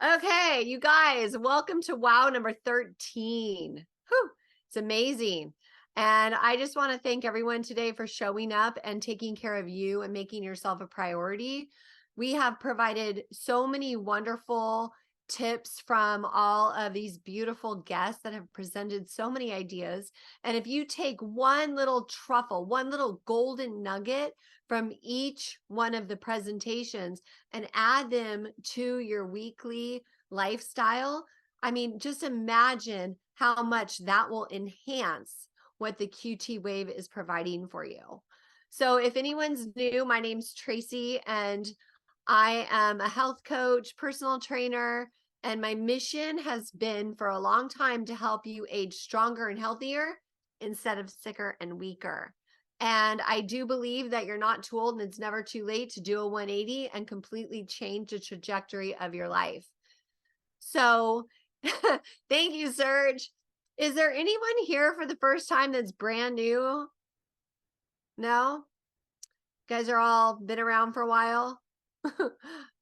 Okay, you guys, welcome to WoW number 13. Whew, it's amazing. And I just want to thank everyone today for showing up and taking care of you and making yourself a priority. We have provided so many wonderful tips from all of these beautiful guests that have presented so many ideas. And if you take one little truffle, one little golden nugget from each one of the presentations and add them to your weekly lifestyle, I mean, just imagine how much that will enhance what the QT Wave is providing for you. So if anyone's new, my name's Tracy, and I am a health coach, personal trainer, and my mission has been for a long time to help you age stronger and healthier instead of sicker and weaker. And I do believe that you're not too old and it's never too late to do a 180 and completely change the trajectory of your life. So thank you, Serge. Is there anyone here for the first time that's brand new? No? You guys are all been around for a while?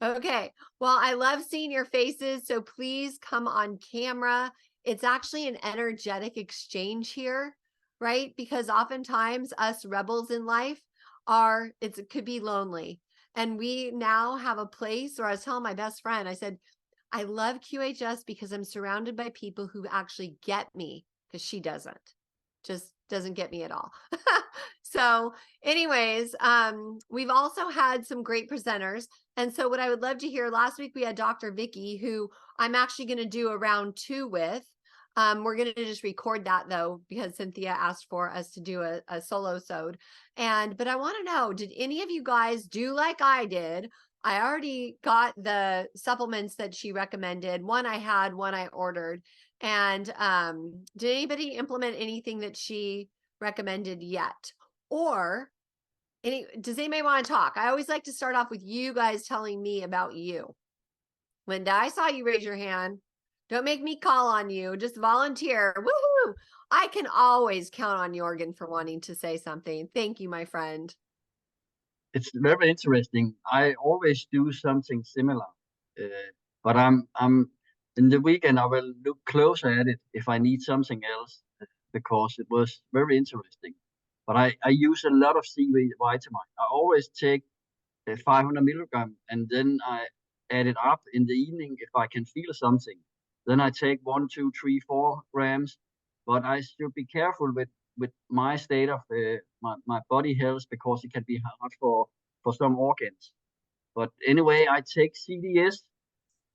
Okay. Well, I love seeing your faces, so please come on camera. It's actually an energetic exchange here, right? Because oftentimes us rebels in life it could be lonely. And we now have a place, or I was telling my best friend, I said, I love QHS because I'm surrounded by people who actually get me, because she doesn't. Just doesn't get me at all. So anyways, we've also had some great presenters. And so what I would love to hear, last week we had Dr. Vicky, who I'm actually going to do a round 2 with. We're going to just record that though, because Cynthia asked for us to do a solo sode. But I want to know, did any of you guys do like I did? I already got the supplements that she recommended. One I had, one I ordered. And did anybody implement anything that she recommended yet? Or does anybody want to talk? I always like to start off with you guys telling me about you. Linda, I saw you raise your hand. Don't make me call on you. Just volunteer. Woohoo! I can always count on Jorgen for wanting to say something. Thank you, my friend. It's very interesting. I always do something similar, but I'm in the weekend I will look closer at it if I need something else because it was very interesting. But I use a lot of C vitamin. I always take 500 milligram and then I add it up in the evening if I can feel something. Then I take 1, 2, 3, 4 grams. But I should be careful with my state of my body health because it can be hard for some organs. But anyway, I take CDS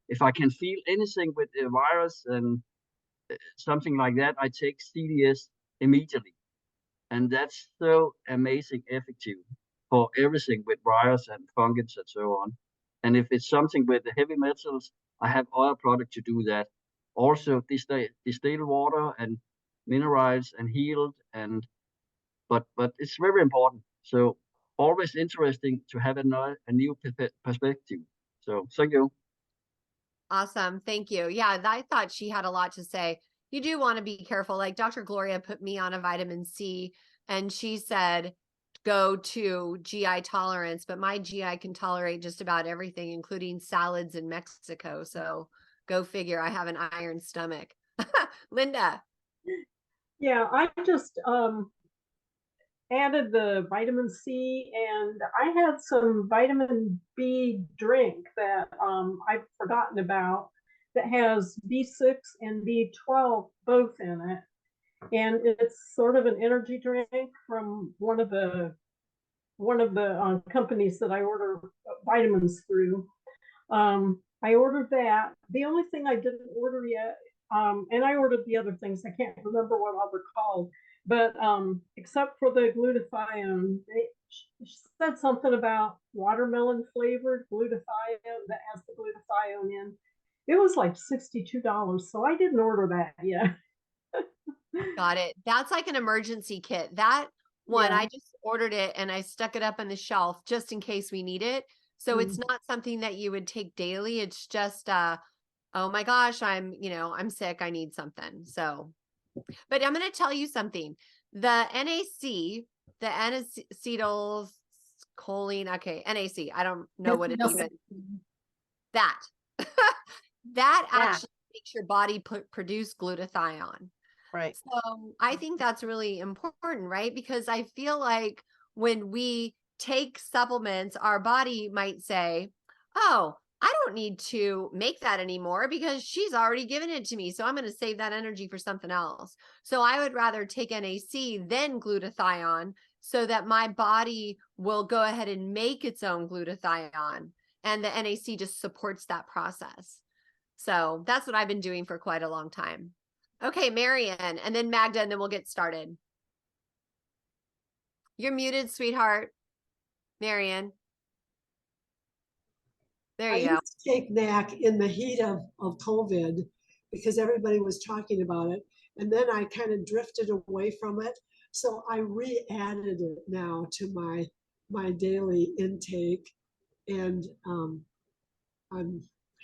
if I can feel anything with the virus and something like that. I take CDS immediately, and that's so amazing effective for everything with virus and fungus and so on. And if it's something with the heavy metals, I have other product to do that. Also, distilled water and minerals and healed and but it's very important. So always interesting to have a new perspective. So thank you. Awesome. Thank you. Yeah, I thought she had a lot to say. You do want to be careful. Like Dr. Gloria put me on a vitamin C and she said, go to GI tolerance, but my GI can tolerate just about everything, including salads in Mexico. So go figure, I have an iron stomach. Linda. Yeah, I just added the vitamin C, and I had some vitamin B drink that I've forgotten about that has B6 and B12 both in it. And it's sort of an energy drink from one of the companies that I order vitamins through. I ordered that. The only thing I didn't order yet, and I ordered the other things, I can't remember what all they're called, but except for the glutathione, they said something about watermelon flavored glutathione that has the glutathione in. It was like $62, so I didn't order that yet. Got it. That's like an emergency kit. That one, Yeah. I just ordered it and I stuck it up on the shelf just in case we need it. So it's not something that you would take daily. It's just, oh my gosh, I'm sick. I need something. So, but I'm going to tell you something. The NAC, the N-acetylcholine, okay, NAC, I don't know what it even, that. that Yeah. actually makes your body produce glutathione. Right. So I think that's really important, right? Because I feel like when we take supplements, our body might say, oh, I don't need to make that anymore because she's already given it to me. So I'm going to save that energy for something else. So I would rather take NAC than glutathione so that my body will go ahead and make its own glutathione. And the NAC just supports that process. So that's what I've been doing for quite a long time. Okay, Marianne, and then Magda, and then we'll get started. You're muted, sweetheart. Marianne. There you I go. used to take NAC in the heat of COVID because everybody was talking about it. And then I kind of drifted away from it. So I re-added it now to my daily intake. And I'm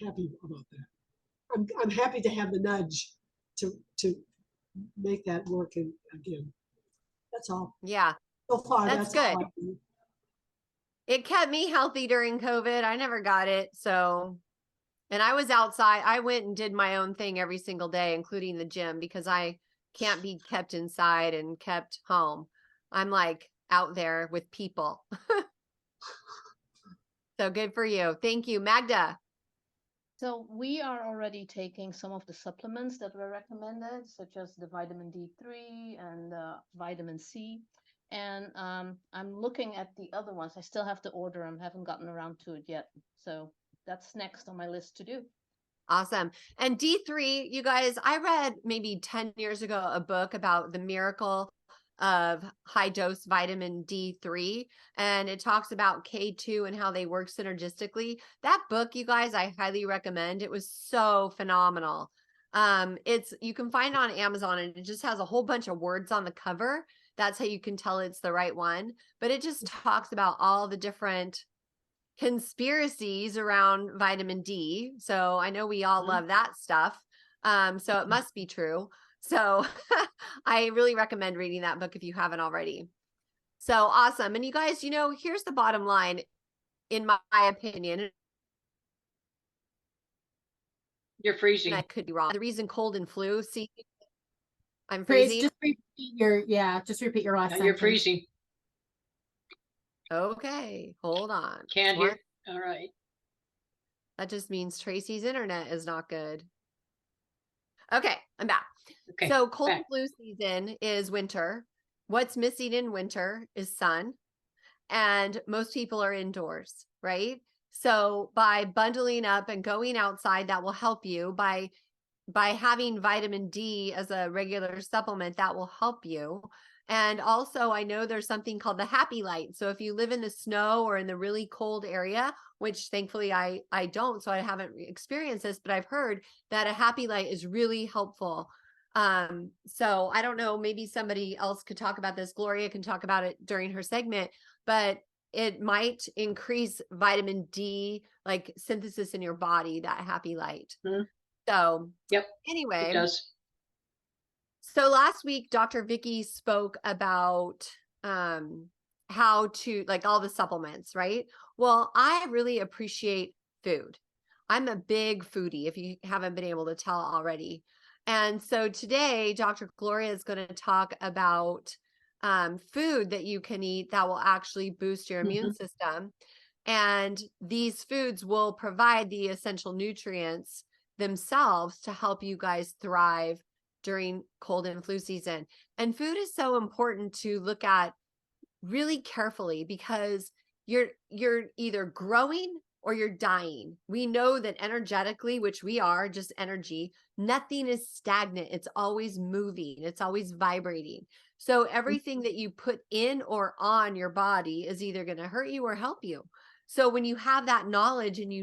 happy about that. I'm happy to have the nudge to make that work again. That's all. Yeah, So far, that's all good. I do. It kept me healthy during COVID. I never got it. So, and I was outside. I went and did my own thing every single day, including the gym, because I can't be kept inside and kept home. I'm like out there with people. So good for you. Thank you, Magda. So we are already taking some of the supplements that were recommended, such as the vitamin D3 and vitamin C. And I'm looking at the other ones. I still have to order them, haven't gotten around to it yet. So that's next on my list to do. Awesome. And D3, you guys, I read maybe 10 years ago a book about the miracle of high dose vitamin D3, and it talks about K2 and how they work synergistically. That book, you guys, I highly recommend. It was so phenomenal. You can find it on Amazon, and it just has a whole bunch of words on the cover. That's how you can tell it's the right one. But it just talks about all the different conspiracies around vitamin D. So I know we all love that stuff. So it must be true. So I really recommend reading that book if you haven't already. So awesome. And you guys, here's the bottom line, in my opinion. You're freezing. And I could be wrong. The reason cold and flu, see, I'm Grace, freezing. just repeat your last sentence. You're freezing. Okay, hold on. Can't hear. All right. That just means Tracy's internet is not good. Okay, I'm back. Okay. So cold and flu season is winter. What's missing in winter is sun. And most people are indoors, right? So by bundling up and going outside, that will help you. By having vitamin D as a regular supplement, that will help you. And also, I know there's something called the happy light. So if you live in the snow or in the really cold area, which thankfully I don't, so I haven't experienced this, but I've heard that a happy light is really helpful. So I don't know, maybe somebody else could talk about this. Gloria can talk about it during her segment, but it might increase vitamin D, like synthesis in your body, that happy light. Mm-hmm. So anyway, it does. So last week, Dr. Vicky spoke about how to, like, all the supplements, right? Well, I really appreciate food. I'm a big foodie, if you haven't been able to tell already. And so today, Dr. Gloria is going to talk about food that you can eat that will actually boost your immune system. And these foods will provide the essential nutrients themselves to help you guys thrive during cold and flu season. And food is so important to look at really carefully because you're either growing or you're dying. We know that energetically, which we are, just energy, nothing is stagnant. It's always moving. It's always vibrating. So everything that you put in or on your body is either going to hurt you or help you. So when you have that knowledge and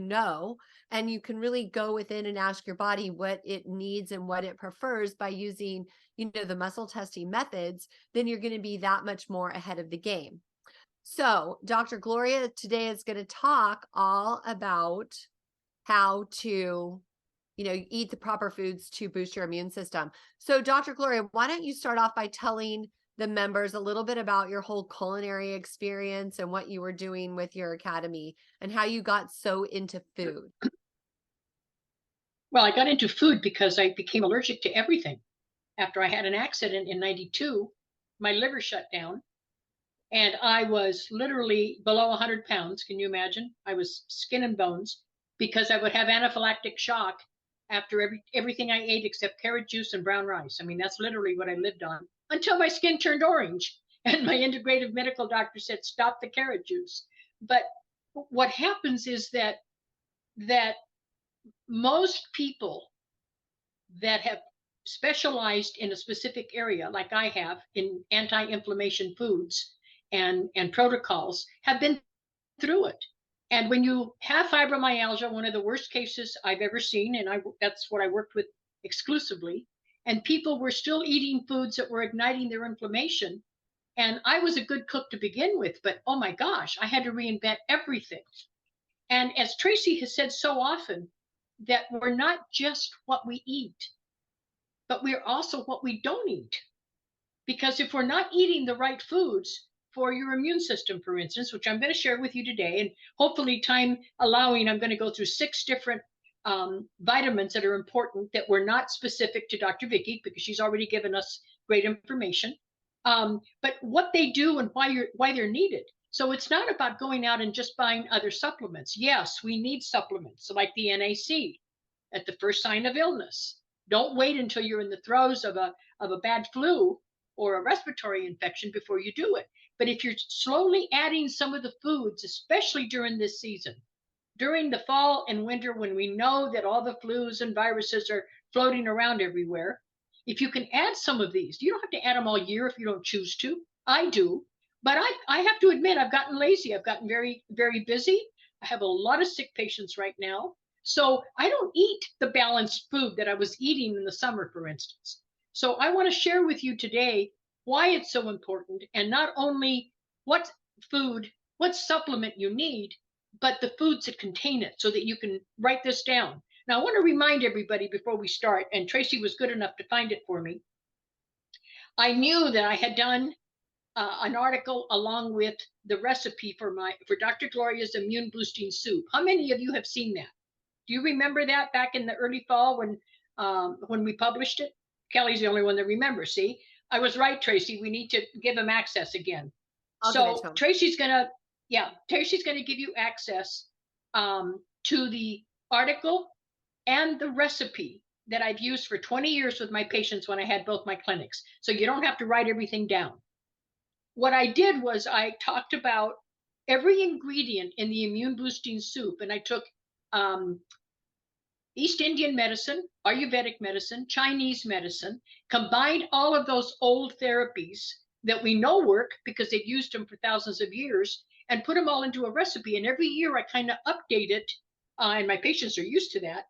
and you can really go within and ask your body what it needs and what it prefers by using, the muscle testing methods, then you're going to be that much more ahead of the game. So Dr. Gloria today is going to talk all about how to, eat the proper foods to boost your immune system. So Dr. Gloria, why don't you start off by telling the members a little bit about your whole culinary experience and what you were doing with your academy and how you got so into food. Well, I got into food because I became allergic to everything. After I had an accident in 92, my liver shut down and I was literally below 100 pounds. Can you imagine? I was skin and bones because I would have anaphylactic shock after everything I ate except carrot juice and brown rice. I mean, that's literally what I lived on until my skin turned orange. And my integrative medical doctor said, stop the carrot juice. But what happens is that most people that have specialized in a specific area, like I have in anti-inflammation foods and protocols, have been through it. And when you have fibromyalgia, one of the worst cases I've ever seen, and that's what I worked with exclusively, and people were still eating foods that were igniting their inflammation. And I was a good cook to begin with, but oh my gosh, I had to reinvent everything. And as Tracy has said so often, that we're not just what we eat, but we're also what we don't eat. Because if we're not eating the right foods for your immune system, for instance, which I'm going to share with you today, and hopefully time allowing, I'm going to go through 6 different vitamins that are important that were not specific to Dr. Vicky, because she's already given us great information. But what they do and why they're needed. So it's not about going out and just buying other supplements. Yes, we need supplements like the NAC at the first sign of illness. Don't wait until you're in the throes of a bad flu or a respiratory infection before you do it. But if you're slowly adding some of the foods, especially during this season, during the fall and winter, when we know that all the flus and viruses are floating around everywhere, if you can add some of these, you don't have to add them all year if you don't choose to. I do, but I have to admit, I've gotten lazy. I've gotten very, very busy. I have a lot of sick patients right now. So I don't eat the balanced food that I was eating in the summer, for instance. So I want to share with you today why it's so important, and not only what food, what supplement you need, but the foods that contain it, so that you can write this down. Now, I want to remind everybody before we start, and Tracy was good enough to find it for me. I knew that I had done an article along with the recipe for Dr. Gloria's immune boosting soup. How many of you have seen that? Do you remember that back in the early fall when we published it? Kelly's the only one that remembers. See, I was right, Tracy. We need to give him access again. So Tracy's gonna give you access to the article and the recipe that I've used for 20 years with my patients when I had both my clinics. So you don't have to write everything down. What I did was I talked about every ingredient in the immune boosting soup, and I took East Indian medicine, Ayurvedic medicine, Chinese medicine, combined all of those old therapies that we know work because they've used them for thousands of years, and put them all into a recipe. And every year I kind of update it, and my patients are used to that,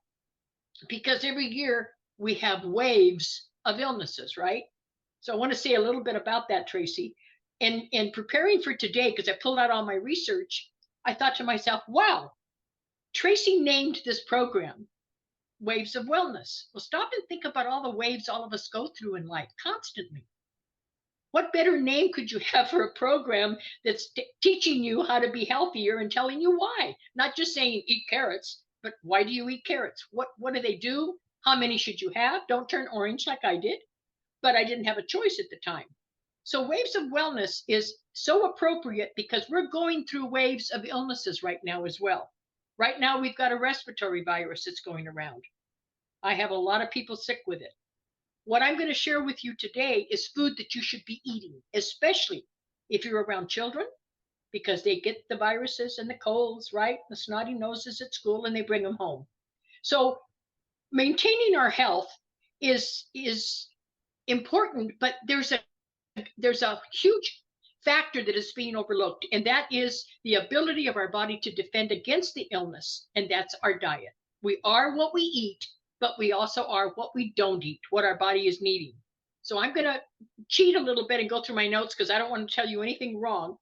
because every year we have waves of illnesses, right? So I want to say a little bit about that, Tracy. And in preparing for today, because I pulled out all my research, I thought to myself, wow, Tracy named this program Waves of Wellness. Well, stop and think about all the waves all of us go through in life constantly. What better name could you have for a program that's teaching you how to be healthier and telling you why? Not just saying eat carrots, but why do you eat carrots? What do they do? How many should you have? Don't turn orange like I did, but I didn't have a choice at the time. So Waves of Wellness is so appropriate because we're going through waves of illnesses right now as well. Right now, we've got a respiratory virus that's going around. I have a lot of people sick with it. What I'm going to share with you today is food that you should be eating, especially if you're around children, because they get the viruses and the colds, right? The snotty noses at school, and they bring them home. So maintaining our health is important, but there's a huge factor that is being overlooked, and that is the ability of our body to defend against the illness, and that's our diet. We are what we eat, but we also are what we don't eat, what our body is needing. So I'm going to cheat a little bit and go through my notes because I don't want to tell you anything wrong.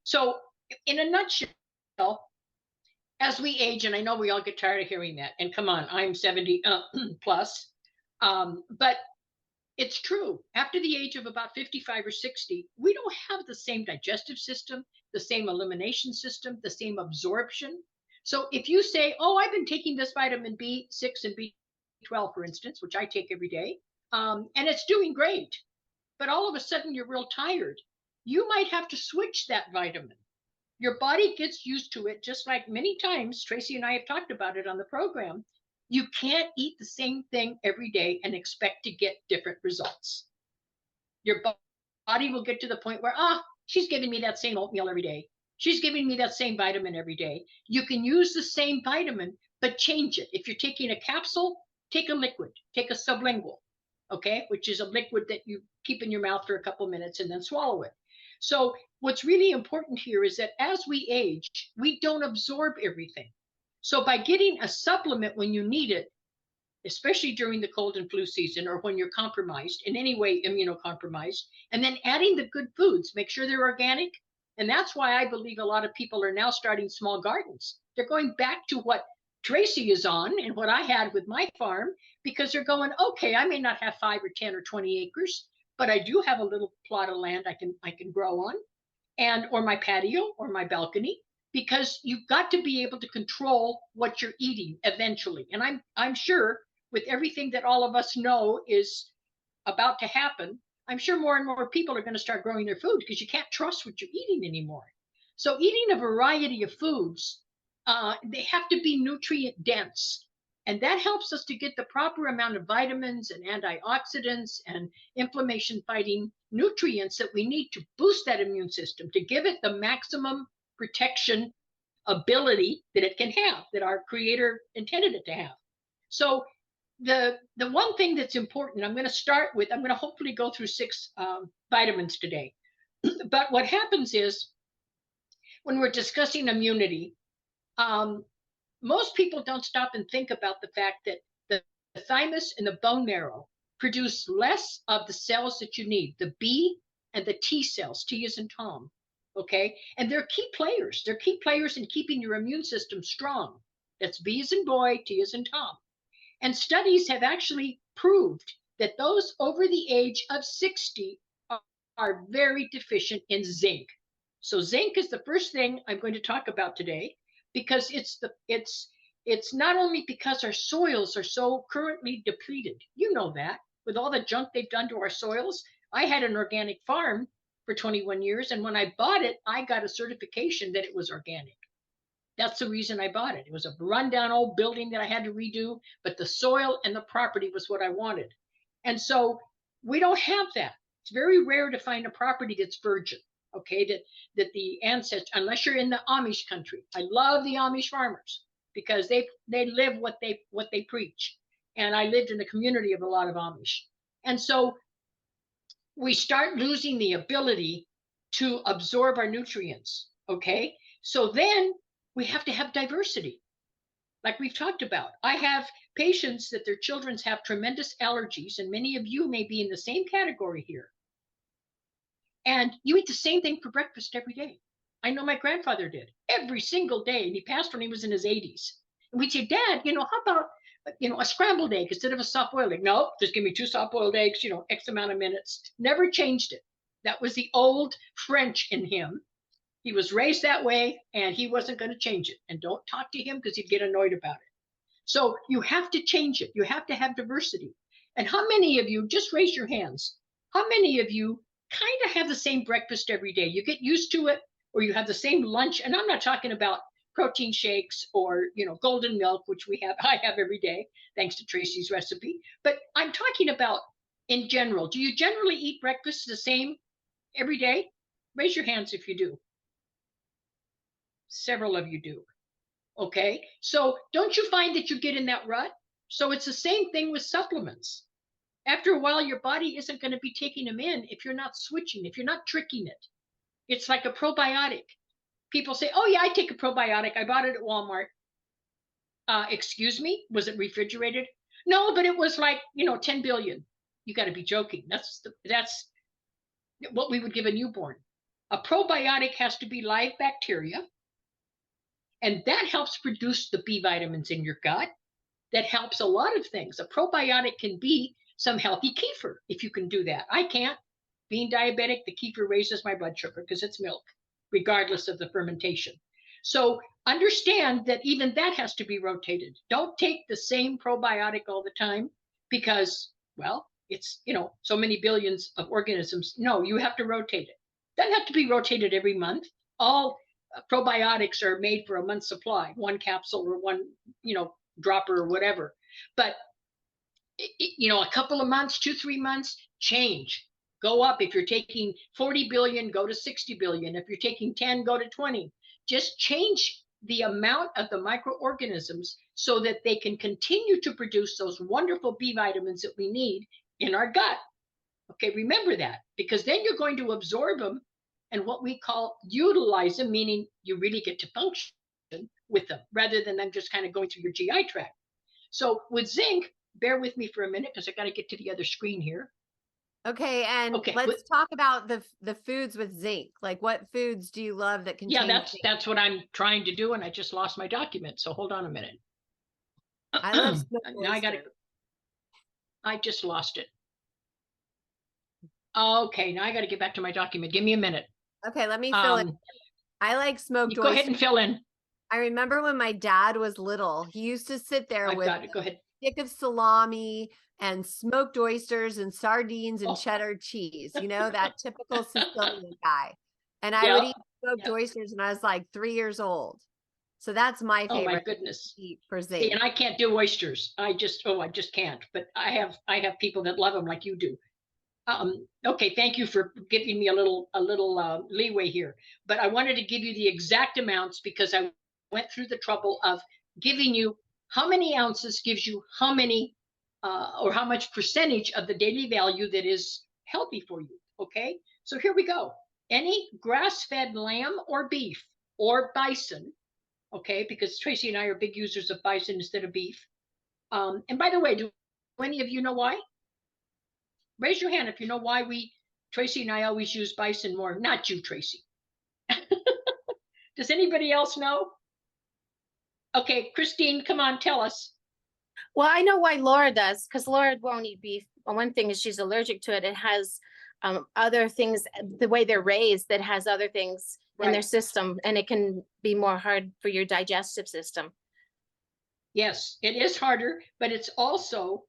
So in a nutshell, as we age, and I know we all get tired of hearing that, and come on, I'm 70 plus, but it's true. After the age of about 55 or 60, we don't have the same digestive system, the same elimination system, the same absorption. So if you say, oh, I've been taking this vitamin B6 and B12, for instance, which I take every day, and it's doing great. But all of a sudden you're real tired. You might have to switch that vitamin. Your body gets used to it, just like many times Tracy and I have talked about it on the program. You can't eat the same thing every day and expect to get different results. Your body will get to the point where, she's giving me that same oatmeal every day. She's giving me that same vitamin every day. You can use the same vitamin, but change it. If you're taking a capsule, take a liquid, take a sublingual, okay, which is a liquid that you keep in your mouth for a couple minutes and then swallow it. So what's really important here is that as we age, we don't absorb everything. So by getting a supplement when you need it, especially during the cold and flu season, or when you're compromised, in any way immunocompromised, and then adding the good foods, make sure they're organic. And that's why I believe a lot of people are now starting small gardens. They're going back to what Tracy is on and what I had with my farm, because they're going, okay, I may not have 5 or 10 or 20 acres, but I do have a little plot of land I can grow on, and or my patio or my balcony, because you've got to be able to control what you're eating eventually. And I'm sure with everything that all of us know is about to happen, I'm sure more and more people are going to start growing their food, because you can't trust what you're eating anymore. So eating a variety of foods, they have to be nutrient dense. And that helps us to get the proper amount of vitamins and antioxidants and inflammation fighting nutrients that we need to boost that immune system, to give it the maximum protection ability that it can have, that our creator intended it to have. So the one thing that's important, I'm going to hopefully go through 6 vitamins today. But what happens is, when we're discussing immunity, most people don't stop and think about the fact that the thymus and the bone marrow produce less of the cells that you need, the B and the T cells, T as in Tom, okay? And they're key players. They're key players in keeping your immune system strong. That's B as in boy, T as in Tom. And studies have actually proved that those over the age of 60 are very deficient in zinc. So zinc is the first thing I'm going to talk about today, because it's not only because our soils are so currently depleted. You know that, with all the junk they've done to our soils. I had an organic farm for 21 years, and when I bought it, I got a certification that it was organic. That's the reason I bought it. It was a rundown old building that I had to redo, but the soil and the property was what I wanted. And so we don't have that. It's very rare to find a property that's virgin, okay, that the ancestors, unless you're in the Amish country. I love the Amish farmers, because they live what they preach. And I lived in a community of a lot of Amish. And so we start losing the ability to absorb our nutrients, okay? So then we have to have diversity, like we've talked about. I have patients that their children have tremendous allergies, and many of you may be in the same category here. And you eat the same thing for breakfast every day. I know my grandfather did, every single day, and he passed when he was in his 80s. And we'd say, Dad, how about a scrambled egg instead of a soft-boiled egg? No, just give me 2 soft-boiled eggs, X amount of minutes. Never changed it. That was the old French in him. He was raised that way, and he wasn't going to change it. And don't talk to him, because he'd get annoyed about it. So you have to change it. You have to have diversity. And how many of you, just raise your hands, how many of you kind of have the same breakfast every day? You get used to it, or you have the same lunch. And I'm not talking about protein shakes or, golden milk, which I have every day, thanks to Tracy's recipe. But I'm talking about in general. Do you generally eat breakfast the same every day? Raise your hands if you do. Several of you do. Okay. So don't you find that you get in that rut? So it's the same thing with supplements. After a while, your body isn't going to be taking them in if you're not switching, if you're not tricking it. It's like a probiotic. People say, oh yeah, I take a probiotic. I bought it at Walmart. Excuse me, was it refrigerated? No, but it was like, 10 billion. You got to be joking. That's what we would give a newborn. A probiotic has to be live bacteria. And that helps produce the B vitamins in your gut. That helps a lot of things. A probiotic can be some healthy kefir, if you can do that. I can't. Being diabetic, the kefir raises my blood sugar because it's milk, regardless of the fermentation. So understand that even that has to be rotated. Don't take the same probiotic all the time because, well, it's, so many billions of organisms. No, you have to rotate it. Doesn't have to be rotated every month. All probiotics are made for a month's supply, one capsule or one, dropper or whatever. But, a couple of months, 2-3 months, change. Go up. If you're taking 40 billion, go to 60 billion. If you're taking 10, go to 20. Just change the amount of the microorganisms so that they can continue to produce those wonderful B vitamins that we need in our gut. Okay, remember that, because then you're going to absorb them and what we call utilize them, meaning you really get to function with them rather than them just kind of going through your GI tract. So with zinc, bear with me for a minute because I got to get to the other screen here. Okay, and let's talk about the foods with zinc. Like, what foods do you love that contain zinc? That's what I'm trying to do, and I just lost my document. So hold on a minute. I love now I just lost it. Okay, now I got to get back to my document. Give me a minute. Okay, let me fill in. I like smoked oysters. Go ahead and fill in. I remember when my dad was little, he used to sit there with Go ahead. A stick of salami and smoked oysters and sardines and cheddar cheese, that typical Sicilian guy. And I would eat smoked oysters when I was like 3 years old. So that's my favorite. Oh my goodness. To eat for zinc. See, and I can't do oysters. I just can't. But I have people that love them like you do. Okay, thank you for giving me a little leeway here. But I wanted to give you the exact amounts because I went through the trouble of giving you how many ounces gives you how many or how much percentage of the daily value that is healthy for you. Okay, so here we go. Any grass-fed lamb or beef or bison, okay, because Tracy and I are big users of bison instead of beef. And by the way, do any of you know why? Raise your hand if you know why Tracy and I always use bison more. Not you, Tracy. Does anybody else know? Okay, Christine, come on, tell us. Well, I know why Laura does, because Laura won't eat beef. One thing is she's allergic to it. It has other things, the way they're raised, that has other things in their system, and it can be more hard for your digestive system. Yes, it is harder, but it's also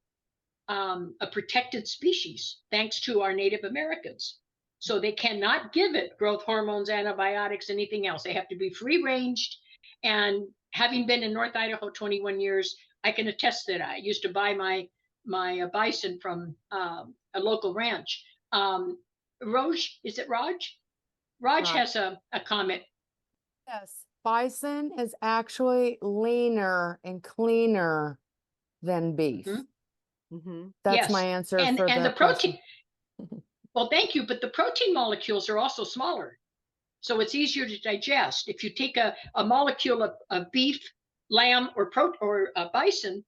a protected species, thanks to our Native Americans. So they cannot give it growth hormones, antibiotics, anything else. They have to be free-ranged. And having been in North Idaho 21 years, I can attest that I used to buy my bison from a local ranch. Raj, is it Raj? Raj has a comment. Yes, bison is actually leaner and cleaner than beef. That's my answer. And for the protein. Well, thank you. But the protein molecules are also smaller. So it's easier to digest. If you take a molecule of beef, lamb, or bison,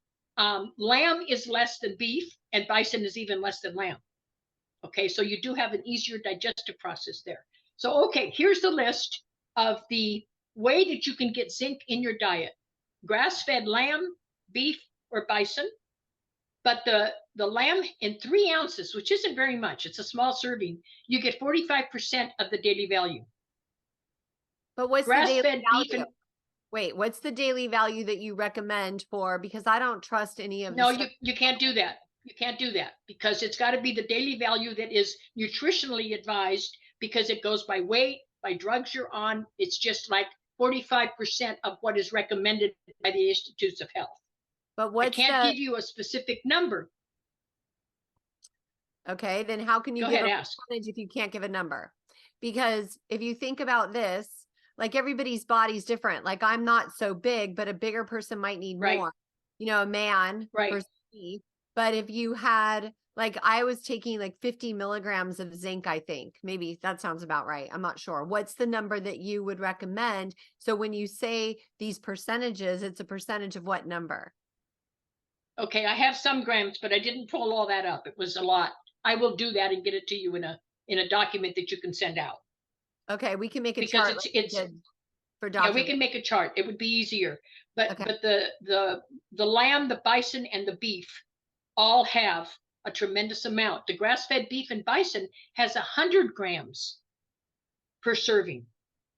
lamb is less than beef and bison is even less than lamb. Okay, so you do have an easier digestive process there. So, okay, here's the list of the way that you can get zinc in your diet. Grass-fed lamb, beef, or bison. But the lamb in 3 ounces, which isn't very much, it's a small serving, you get 45% of the daily value. But what's the daily value? Wait, what's the daily value that you recommend for? Because I don't trust any of. No, you can't do that. You can't do that because it's got to be the daily value that is nutritionally advised, because it goes by weight, by drugs you're on. It's just like 45% of what is recommended by the Institutes of Health. But I can't give you a specific number. Okay, then how can you give a percentage if you can't give a number? Because if you think about this, like everybody's body's different. Like I'm not so big, but a bigger person might need more. A man versus me. But if you had, like, I was taking like 50 milligrams of zinc, I think. Maybe that sounds about right. I'm not sure. What's the number that you would recommend? So when you say these percentages, it's a percentage of what number? Okay, I have some grams, but I didn't pull all that up. It was a lot. I will do that and get it to you in a document that you can send out. Okay, we can make a chart. For document. Yeah, we can make a chart. It would be easier. But the lamb, the bison, and the beef all have a tremendous amount. The grass-fed beef and bison has 100 grams per serving.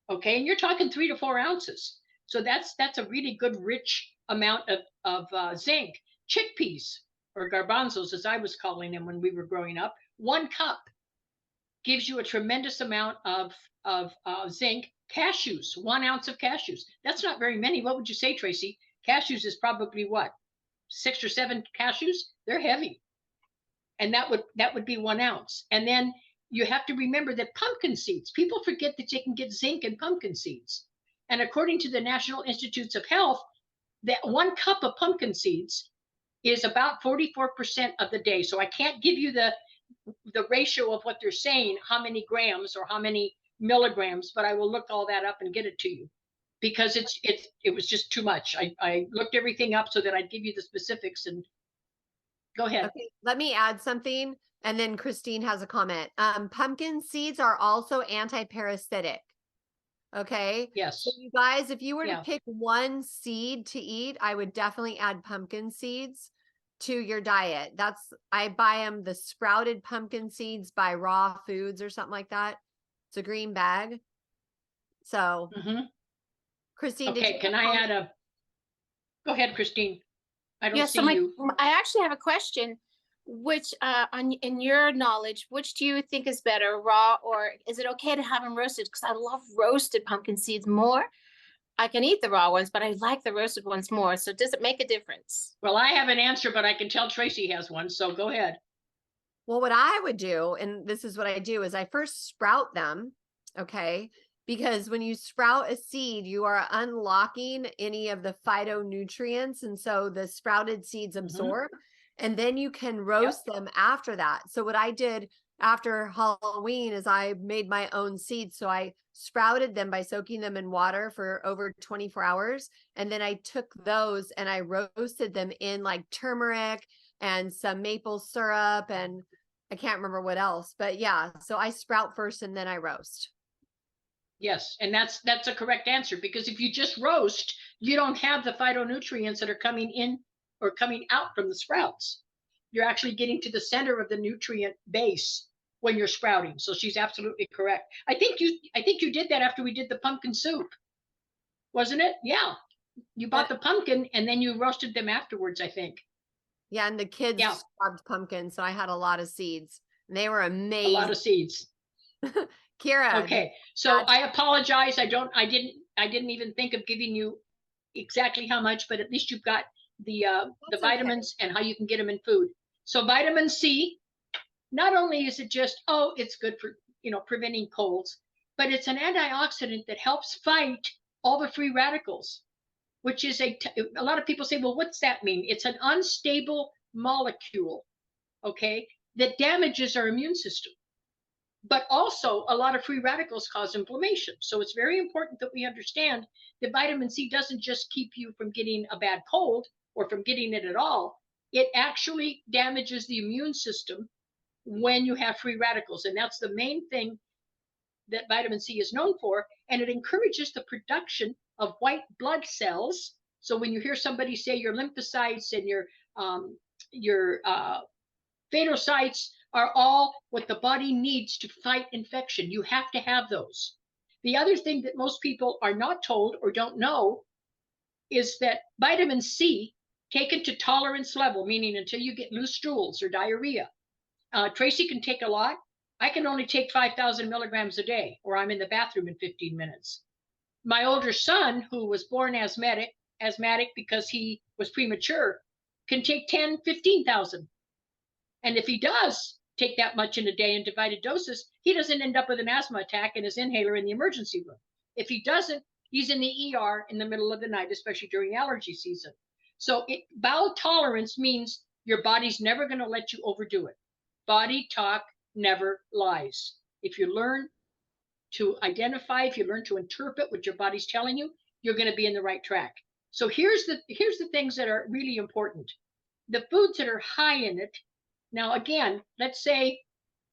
Okay, and you're talking 3 to 4 ounces. So that's a really good rich amount of zinc. Chickpeas, or garbanzos as I was calling them when we were growing up, 1 cup gives you a tremendous amount of zinc. Cashews, 1 ounce of cashews. That's not very many. What would you say, Tracy? Cashews is probably what, 6 or 7 cashews? They're heavy. And that would be 1 ounce. And then you have to remember that pumpkin seeds, people forget that you can get zinc in pumpkin seeds. And according to the National Institutes of Health, that 1 cup of pumpkin seeds is about 44% of the day. So I can't give you the ratio of what they're saying, how many grams or how many milligrams, but I will look all that up and get it to you, because it was just too much. I looked everything up so that I'd give you the specifics. And go ahead. Okay, let me add something, and then Christine has a comment. Pumpkin seeds are also anti-parasitic. Okay. Yes. So you guys, if you were to pick 1 seed to eat, I would definitely add pumpkin seeds to your diet. I buy them, the sprouted pumpkin seeds by Raw Foods or something like that. It's a green bag. So, Christine, okay, can I add go ahead, Christine. I don't see you. I actually have a question. Which, in your knowledge, which do you think is better, raw, or is it okay to have them roasted? Because I love roasted pumpkin seeds more. I can eat the raw ones, but I like the roasted ones more. So does it make a difference? Well, I have an answer, but I can tell Tracy has one. So go ahead. Well, what I would do, and this is what I do, is I first sprout them. Okay. Because when you sprout a seed, you are unlocking any of the phytonutrients. And so the sprouted seeds absorb. And then you can roast them after that. So what I did after Halloween is I made my own seeds. So I sprouted them by soaking them in water for over 24 hours. And then I took those and I roasted them in like turmeric and some maple syrup. And I can't remember what else, but yeah. So I sprout first and then I roast. Yes. And that's a correct answer, because if you just roast, you don't have the phytonutrients that are coming in or coming out from the sprouts. You're actually getting to the center of the nutrient base when you're sprouting. So she's absolutely correct. I think you did that after we did the pumpkin soup, wasn't it? Yeah. You bought the pumpkin and then you roasted them afterwards, I think. Yeah, and the kids loved pumpkin, so I had a lot of seeds. And they were amazing. A lot of seeds. Kira. Okay. So I apologize. I didn't even think of giving you exactly how much, but at least you've got the vitamins and how you can get them in food. So vitamin C, not only is it just, it's good for, preventing colds, but it's an antioxidant that helps fight all the free radicals, which is a lot of people say, well, what's that mean? It's an unstable molecule, okay, that damages our immune system. But also a lot of free radicals cause inflammation. So it's very important that we understand that vitamin C doesn't just keep you from getting a bad cold or from getting it at all. It actually damages the immune system when you have free radicals. And that's the main thing that vitamin C is known for. And it encourages the production of white blood cells. So when you hear somebody say your lymphocytes and your phagocytes are all what the body needs to fight infection, you have to have those. The other thing that most people are not told or don't know is that vitamin C, taken to tolerance level, meaning until you get loose stools or diarrhea. Tracy can take a lot. I can only take 5,000 milligrams a day, or I'm in the bathroom in 15 minutes. My older son, who was born asthmatic because he was premature, can take 10, 15,000. And if he does take that much in a day in divided doses, he doesn't end up with an asthma attack and his inhaler in the emergency room. If he doesn't, he's in the ER in the middle of the night, especially during allergy season. So bowel tolerance means your body's never going to let you overdo it. Body talk never lies. If you learn to identify, if you learn to interpret what your body's telling you, you're going to be in the right track. So here's the things that are really important. The foods that are high in it. Now, again, let's say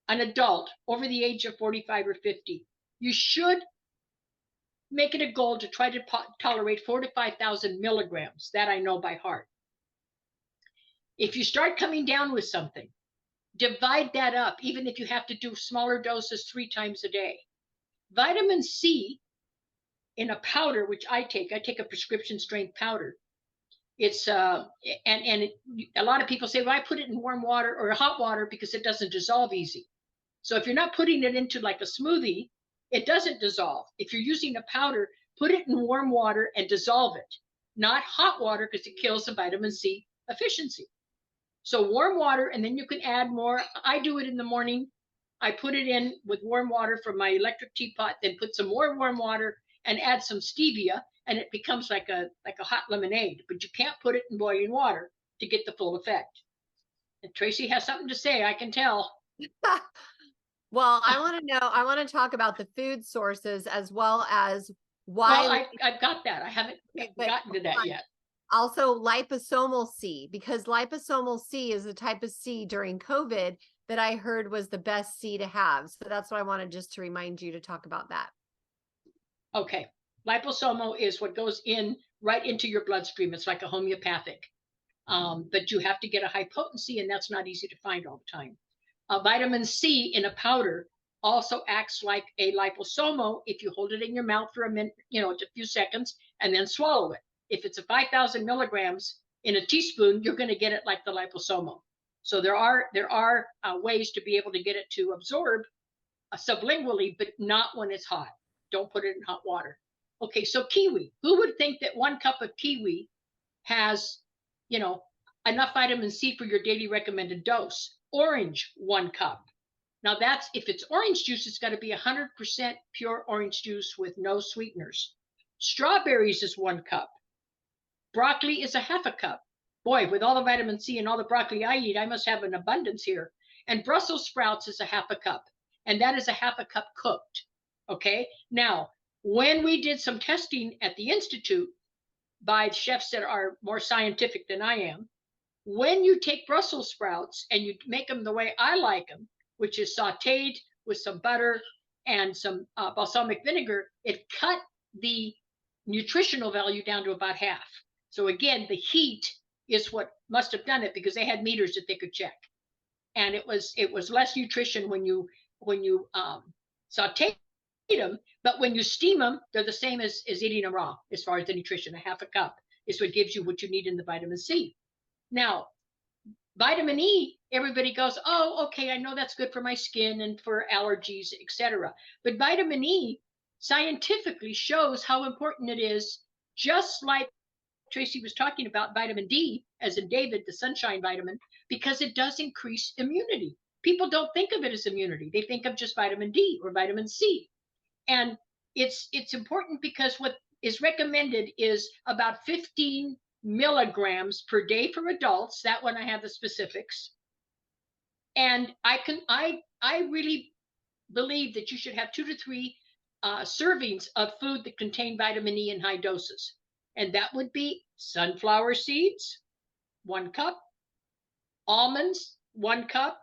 an adult over the age of 45 or 50, you should make it a goal to try to tolerate 4,000 to 5,000 milligrams. That I know by heart. If you start coming down with something, divide that up, even if you have to do smaller doses 3 times a day. Vitamin C in a powder, which I take a prescription strength powder. It's a lot of people say, well, I put it in warm water or hot water because it doesn't dissolve easy. So if you're not putting it into like a smoothie, it doesn't dissolve. If you're using a powder, put it in warm water and dissolve it, not hot water, because it kills the vitamin C efficiency. So warm water, and then you can add more. I do it in the morning. I put it in with warm water from my electric teapot, then put some more warm water and add some stevia, and it becomes like a hot lemonade. But you can't put it in boiling water to get the full effect. And Tracy has something to say, I can tell. Well, I want to talk about the food sources as well as why. Well, I've got that. I haven't gotten to that yet. Also liposomal C, because liposomal C is a type of C during COVID that I heard was the best C to have. So that's what I wanted just to remind you to talk about that. Okay. Liposomal is what goes in right into your bloodstream. It's like a homeopathic. But you have to get a high potency, and that's not easy to find all the time. Vitamin C in a powder also acts like a liposomal if you hold it in your mouth for a minute, a few seconds, and then swallow it. If it's a 5,000 milligrams in a teaspoon, you're going to get it like the liposomal. So there are ways to be able to get it to absorb sublingually, but not when it's hot. Don't put it in hot water. Okay, so kiwi. Who would think that 1 cup of kiwi has, enough vitamin C for your daily recommended dose? Orange, 1 cup. Now that's, if it's orange juice, it's got to be 100% pure orange juice with no sweeteners. Strawberries is 1 cup. Broccoli is a 1/2 cup. Boy, with all the vitamin C and all the broccoli I eat, I must have an abundance here. And Brussels sprouts is a 1/2 cup. And that is a 1/2 cup cooked. Okay. Now, when we did some testing at the Institute by chefs that are more scientific than I am, when you take Brussels sprouts and you make them the way I like them, which is sauteed with some butter and some balsamic vinegar, it cut the nutritional value down to about half. So again, the heat is what must have done it, because they had meters that they could check, and it was less nutrition when you saute them, but when you steam them, they're the same as eating them raw as far as the nutrition. A 1/2 cup is what gives you what you need in the vitamin C. Now, vitamin E, everybody goes, oh, okay, I know that's good for my skin and for allergies, etc. But vitamin E scientifically shows how important it is, just like Tracy was talking about vitamin D, as in David, the sunshine vitamin, because it does increase immunity. People don't think of it as immunity. They think of just vitamin D or vitamin C. And it's important because what is recommended is about 15 milligrams per day for adults. That one I have the specifics. And I really believe that you should have 2 to 3 servings of food that contain vitamin E in high doses. And that would be sunflower seeds, 1 cup, almonds, 1 cup,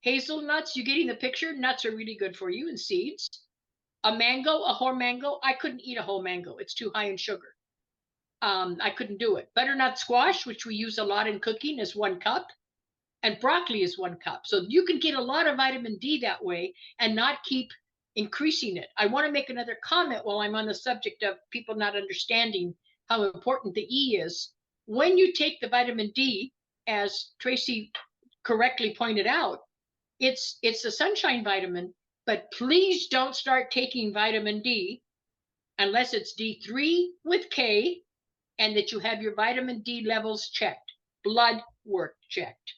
hazelnuts. You're getting the picture. Nuts are really good for you, and seeds. A mango, a whole mango. I couldn't eat a whole mango. It's too high in sugar. I couldn't do it. Butternut squash, which we use a lot in cooking, is 1 cup. And broccoli is 1 cup. So you can get a lot of vitamin D that way and not keep increasing it. I want to make another comment while I'm on the subject of people not understanding how important the E is. When you take the vitamin D, as Tracy correctly pointed out, it's a sunshine vitamin, but please don't start taking vitamin D unless it's D3 with K and that you have your vitamin D levels checked, blood work checked,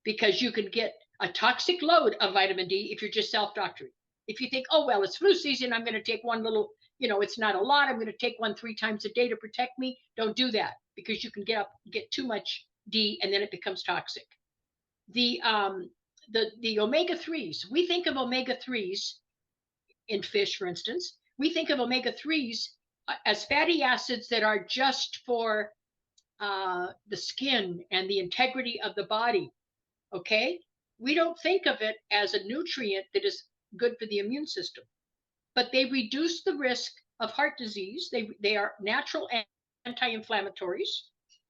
because you can get a toxic load of vitamin D if you're just self-doctoring. If you think, oh, well, it's flu season, I'm going to take one little, it's not a lot, I'm going to take one 3 times a day to protect me. Don't do that, because you can get too much D and then it becomes toxic. The omega-3s, we think of omega-3s in fish, for instance. We think of omega-3s as fatty acids that are just for the skin and the integrity of the body. Okay? We don't think of it as a nutrient that is good for the immune system, but they reduce the risk of heart disease. They are natural anti-inflammatories,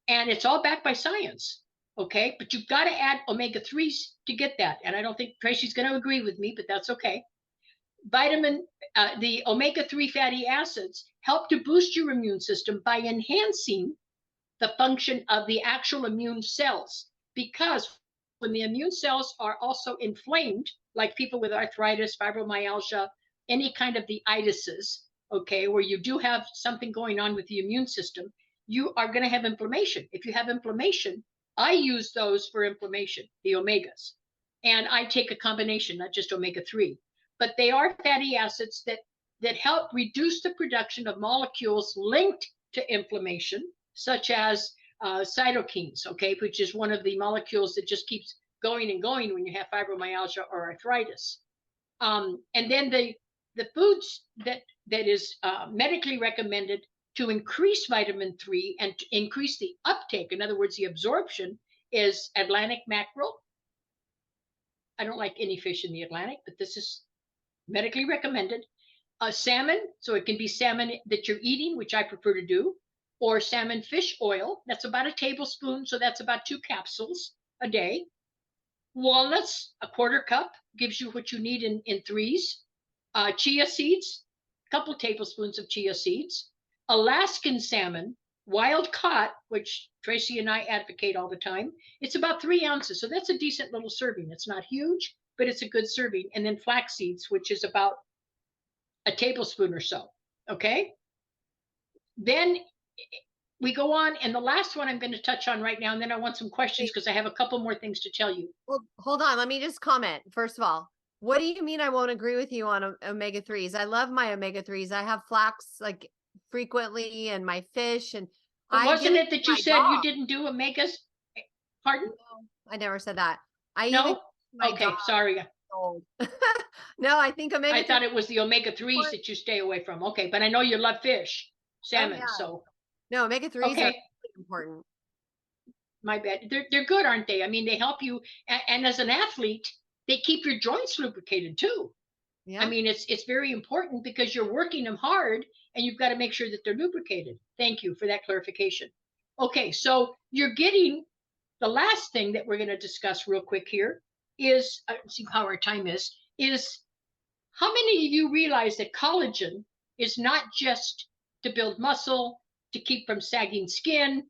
and it's all backed by science. Okay, but you've got to add omega-3s to get that. And I don't think Tracy's going to agree with me, but that's okay. the omega-3 fatty acids help to boost your immune system by enhancing the function of the actual immune cells. Because when the immune cells are also inflamed, like people with arthritis, fibromyalgia, any kind of the itises, okay, where you do have something going on with the immune system, you are going to have inflammation. If you have inflammation, I use those for inflammation, the omegas. And I take a combination, not just omega-3, but they are fatty acids that help reduce the production of molecules linked to inflammation, such as cytokines, okay, which is one of the molecules that just keeps going and going when you have fibromyalgia or arthritis. And then the foods that is medically recommended to increase vitamin 3 and to increase the uptake, in other words, the absorption, is Atlantic mackerel. I don't like any fish in the Atlantic, but this is medically recommended. Salmon, so it can be salmon that you're eating, which I prefer to do, or salmon fish oil. That's about a tablespoon, so that's about 2 capsules a day. Walnuts, a 1/4 cup, gives you what you need in threes. Chia seeds, a couple tablespoons of chia seeds. Alaskan salmon, wild caught, which Tracy and I advocate all the time, it's about 3 ounces. So that's a decent little serving. It's not huge, but it's a good serving. And then flax seeds, which is about a tablespoon or so. Okay. Then we go on, and the last one I'm going to touch on right now, and then I want some questions because I have a couple more things to tell you. Well, hold on. Let me just comment. First of all, what do you mean I won't agree with you on omega-3s? I love my omega-3s. I have flax like frequently and my fish, and wasn't it that you said you didn't do omegas? Pardon? No, I never said that. No? Okay, sorry. No, I think omega. I thought it was the omega-3s that you stay away from. Okay, but I know you love fish, salmon, so. No, omega-3s are really important. My bad. They're good, aren't they? I mean, they help you, and as an athlete, they keep your joints lubricated too. Yeah. I mean, it's very important because you're working them hard, and you've got to make sure that they're lubricated. Thank you for that clarification. Okay, so you're getting the last thing that we're going to discuss real quick here is, see how our time is how many of you realize that collagen is not just to build muscle, to keep from sagging skin,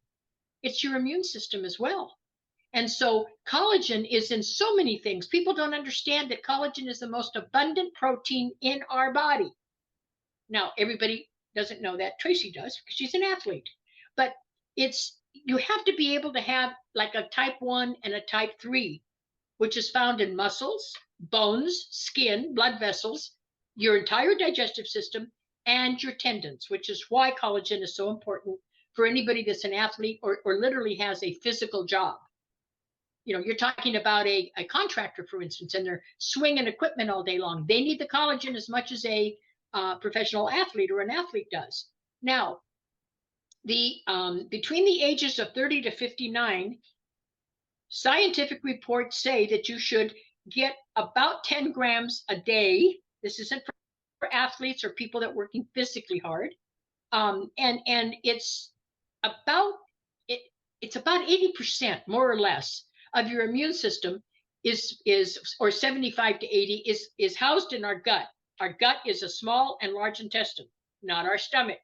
it's your immune system as well. And so collagen is in so many things. People don't understand that collagen is the most abundant protein in our body. Now, everybody doesn't know that. Tracy does because she's an athlete. But you have to be able to have like a type 1 and a type 3, which is found in muscles, bones, skin, blood vessels, your entire digestive system, and your tendons, which is why collagen is so important for anybody that's an athlete or literally has a physical job. You know, you're talking about a contractor, for instance, and they're swinging equipment all day long. They need the collagen as much as a professional athlete or an athlete does. Now, between the ages of 30 to 59, scientific reports say that you should get about 10 grams a day. This isn't for athletes or people that are working physically hard. And it's about 80% more or less of your immune system or 75 to 80 is housed in our gut. Our gut is a small and large intestine, not our stomach.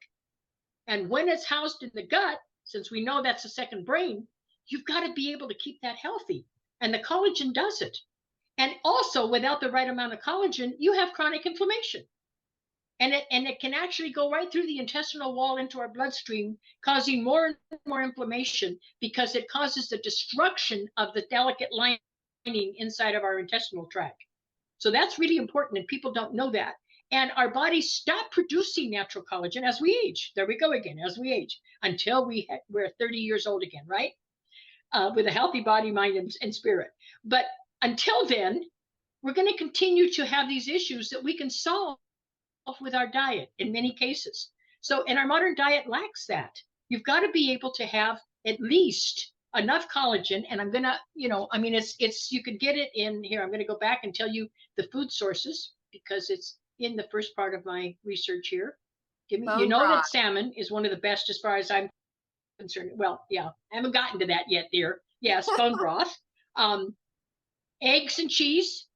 And when it's housed in the gut, since we know that's a second brain, you've got to be able to keep that healthy. And the collagen does it. And also, without the right amount of collagen, you have chronic inflammation. And it can actually go right through the intestinal wall into our bloodstream, causing more and more inflammation because it causes the destruction of the delicate lining inside of our intestinal tract. So that's really important, and people don't know that. And our bodies stop producing natural collagen as we age. There we go again, as we age, until we're 30 years old again, right? With a healthy body, mind, and spirit. But until then, we're going to continue to have these issues that we can solve with our diet in many cases. So, and our modern diet lacks that. You've got to be able to have at least enough collagen. And I'm going to, I mean, you could get it in here. I'm going to go back and tell you the food sources because it's in the first part of my research here. That salmon is one of the best as far as I'm concerned. Well, yeah, I haven't gotten to that yet, dear. Yes, bone broth. Eggs and cheese,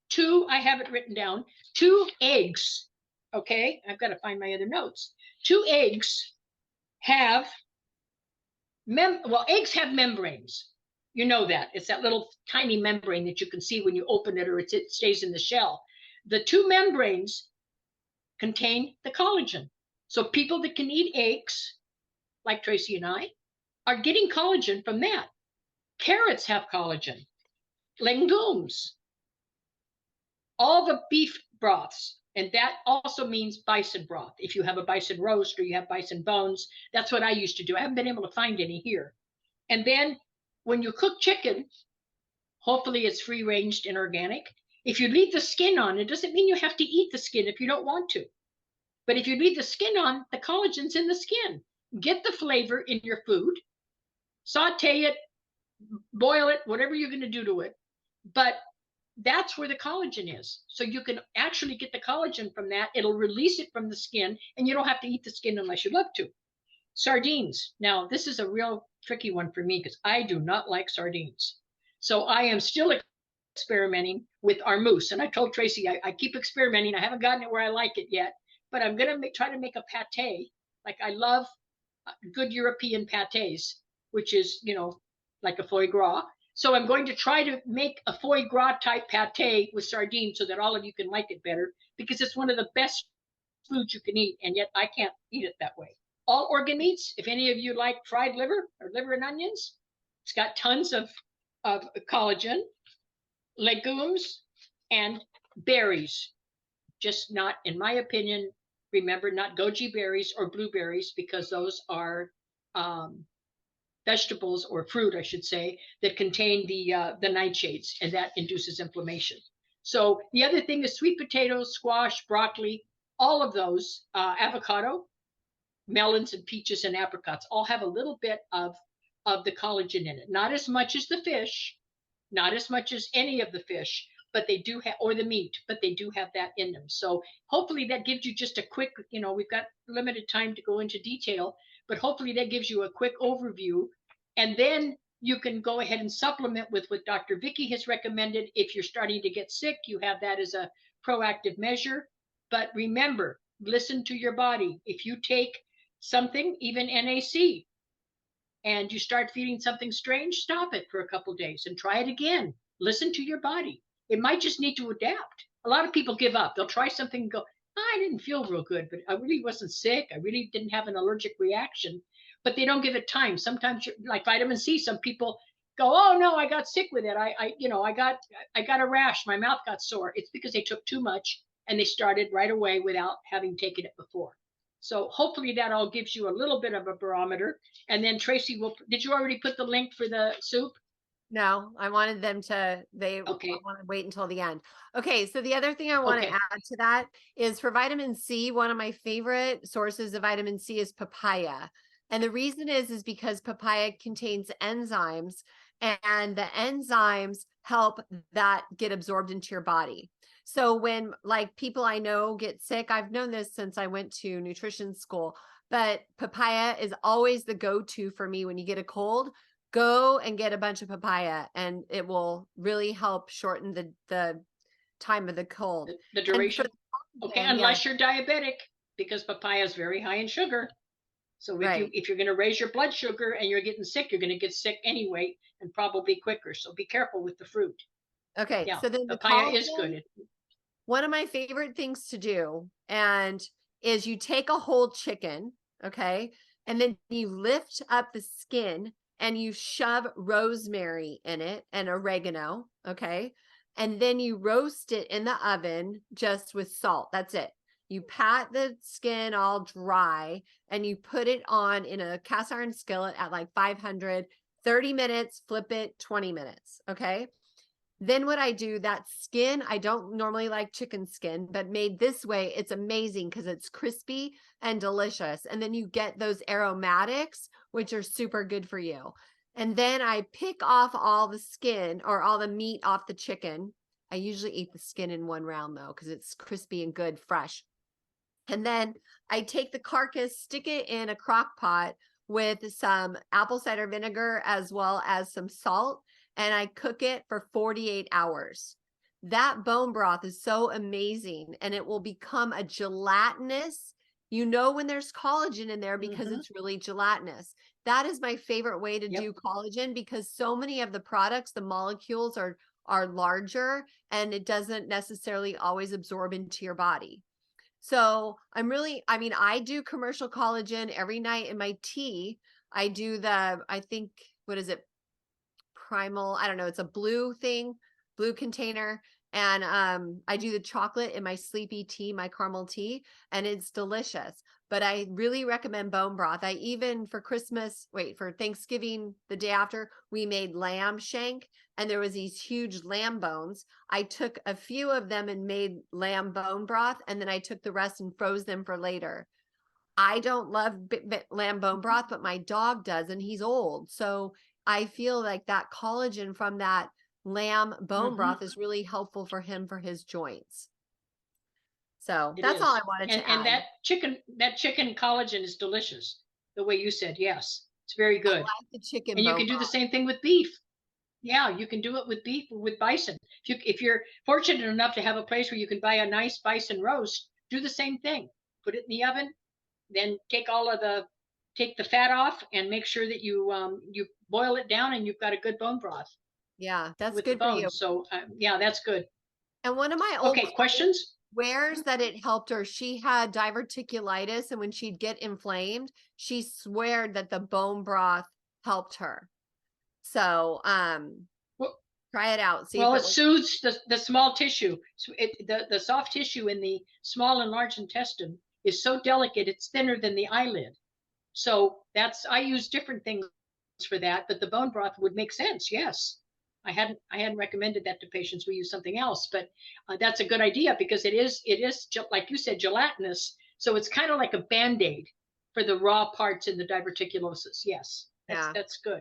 I have it written down, 2 eggs. Okay, I've got to find my other notes. 2 eggs have, eggs have membranes. You know that. It's that little tiny membrane that you can see when you open it, or it stays in the shell. The 2 membranes contain the collagen. So people that can eat eggs, like Tracy and I, are getting collagen from that. Carrots have collagen. Legumes. All the beef broths, and that also means bison broth. If you have a bison roast or you have bison bones, that's what I used to do. I haven't been able to find any here. And then when you cook chicken, hopefully it's free ranged and organic. If you leave the skin on, it doesn't mean you have to eat the skin if you don't want to. But if you leave the skin on, the collagen's in the skin. Get the flavor in your food, saute it, boil it, whatever you're going to do to it. But that's where the collagen is. So you can actually get the collagen from that. It'll release it from the skin, and you don't have to eat the skin unless you love to. Sardines. Now, this is a real tricky one for me because I do not like sardines. So I am still experimenting with our mousse. And I told Tracy, I keep experimenting. I haven't gotten it where I like it yet, but I'm going to try to make a pate. Like, I love good European pates, which is, you know, like a foie gras. So I'm going to try to make a foie gras type pate with sardines so that all of you can like it better, because it's one of the best foods you can eat, and yet I can't eat it that way. All organ meats, if any of you like fried liver or liver and onions, it's got tons of collagen. Legumes and berries, just not, in my opinion, remember, not goji berries or blueberries, because those are vegetables, or fruit, I should say, that contain the nightshades, and that induces inflammation. So the other thing is sweet potatoes, squash, broccoli, all of those, avocado, melons and peaches and apricots all have a little bit of the collagen in it. Not as much as the fish, not as much as any of the fish, but they do have, or the meat, but they do have that in them. So hopefully that gives you just a quick, you know, we've got limited time to go into detail, but hopefully that gives you a quick overview. And then you can go ahead and supplement with what Dr. Vicky has recommended. If you're starting to get sick, you have that as a proactive measure. But remember, listen to your body. If you take something, even NAC, and you start feeling something strange, stop it for a couple of days and try it again. Listen to your body. It might just need to adapt. A lot of people give up. They'll try something and go, I didn't feel real good, but I really wasn't sick. I really didn't have an allergic reaction. But they don't give it time. Sometimes, like vitamin C, some people go, oh no, I got sick with it. I got a rash. My mouth got sore. It's because they took too much and they started right away without having taken it before. So hopefully that all gives you a little bit of a barometer. And then Tracy did you already put the link for the soup? No, I wanted them to, okay. want to wait until the end. Okay. So the other thing I want to add to that is, for vitamin C, one of my favorite sources of vitamin C is papaya. And the reason is because papaya contains enzymes, and the enzymes help that get absorbed into your body. So when, like, people I know get sick, I've known this since I went to nutrition school, but papaya is always the go-to for me when you get a cold. Go and get a bunch of papaya, and it will really help shorten the time of the cold. The duration. Okay, unless you're diabetic, because papaya is very high in sugar. So if you're going to raise your blood sugar and you're getting sick, you're going to get sick anyway, and probably quicker. So be careful with the fruit. Okay, yeah, so then the papaya is good. One of my favorite things to do is you take a whole chicken, okay, and then you lift up the skin and you shove rosemary in it and oregano, okay, and then you roast it in the oven just with salt. That's it. You pat the skin all dry and you put it on in a cast iron skillet at like 500, 30 minutes, flip it, 20 minutes, okay? Then what I do, that skin, I don't normally like chicken skin, but made this way, it's amazing because it's crispy and delicious. And then you get those aromatics, which are super good for you. And then I pick off all the skin, or all the meat off the chicken. I usually eat the skin in one round though, because it's crispy and good, fresh. And then I take the carcass, stick it in a crock pot with some apple cider vinegar as well as some salt. And I cook it for 48 hours. that bone broth is so amazing, and it will become a gelatinous, you know, when there's collagen in there because it's really gelatinous. That is my favorite way to do collagen, because so many of the products, the molecules are larger, and it doesn't necessarily always absorb into your body. So I mean, I do commercial collagen every night in my tea. I do I think, what is it? Primal, I don't know. It's a blue container. And I do the chocolate in my sleepy tea, my caramel tea, and it's delicious. But I really recommend bone broth. I even for Thanksgiving, the day after, we made lamb shank, and there was these huge lamb bones. I took a few of them and made lamb bone broth, and then I took the rest and froze them for later. I don't love lamb bone broth, but my dog does, and he's old. So I feel like that collagen from that lamb bone broth is really helpful for him for his joints. So that's all I wanted to add. And that chicken collagen is delicious. The way you said, yes, it's very good. I like the chicken. And you can do the same thing with beef. Yeah, you can do it with beef or with bison. If you're fortunate enough to have a place where you can buy a nice bison roast, do the same thing. Put it in the oven, then take the fat off, and make sure that you boil it down, and you've got a good bone broth. Yeah, that's good for you. So yeah, that's good. And one of my old questions swears that it helped her. She had diverticulitis, and when she'd get inflamed, she sweared that the bone broth helped her. So try it out. See it soothes the small tissue. So the soft tissue in the small and large intestine is so delicate, it's thinner than the eyelid. So I use different things for that, but the bone broth would make sense. Yes. I hadn't recommended that to patients. We use something else, but that's a good idea, because it is like you said, gelatinous. So it's kind of like a Band-Aid for the raw parts in the diverticulosis. Yes, that's good.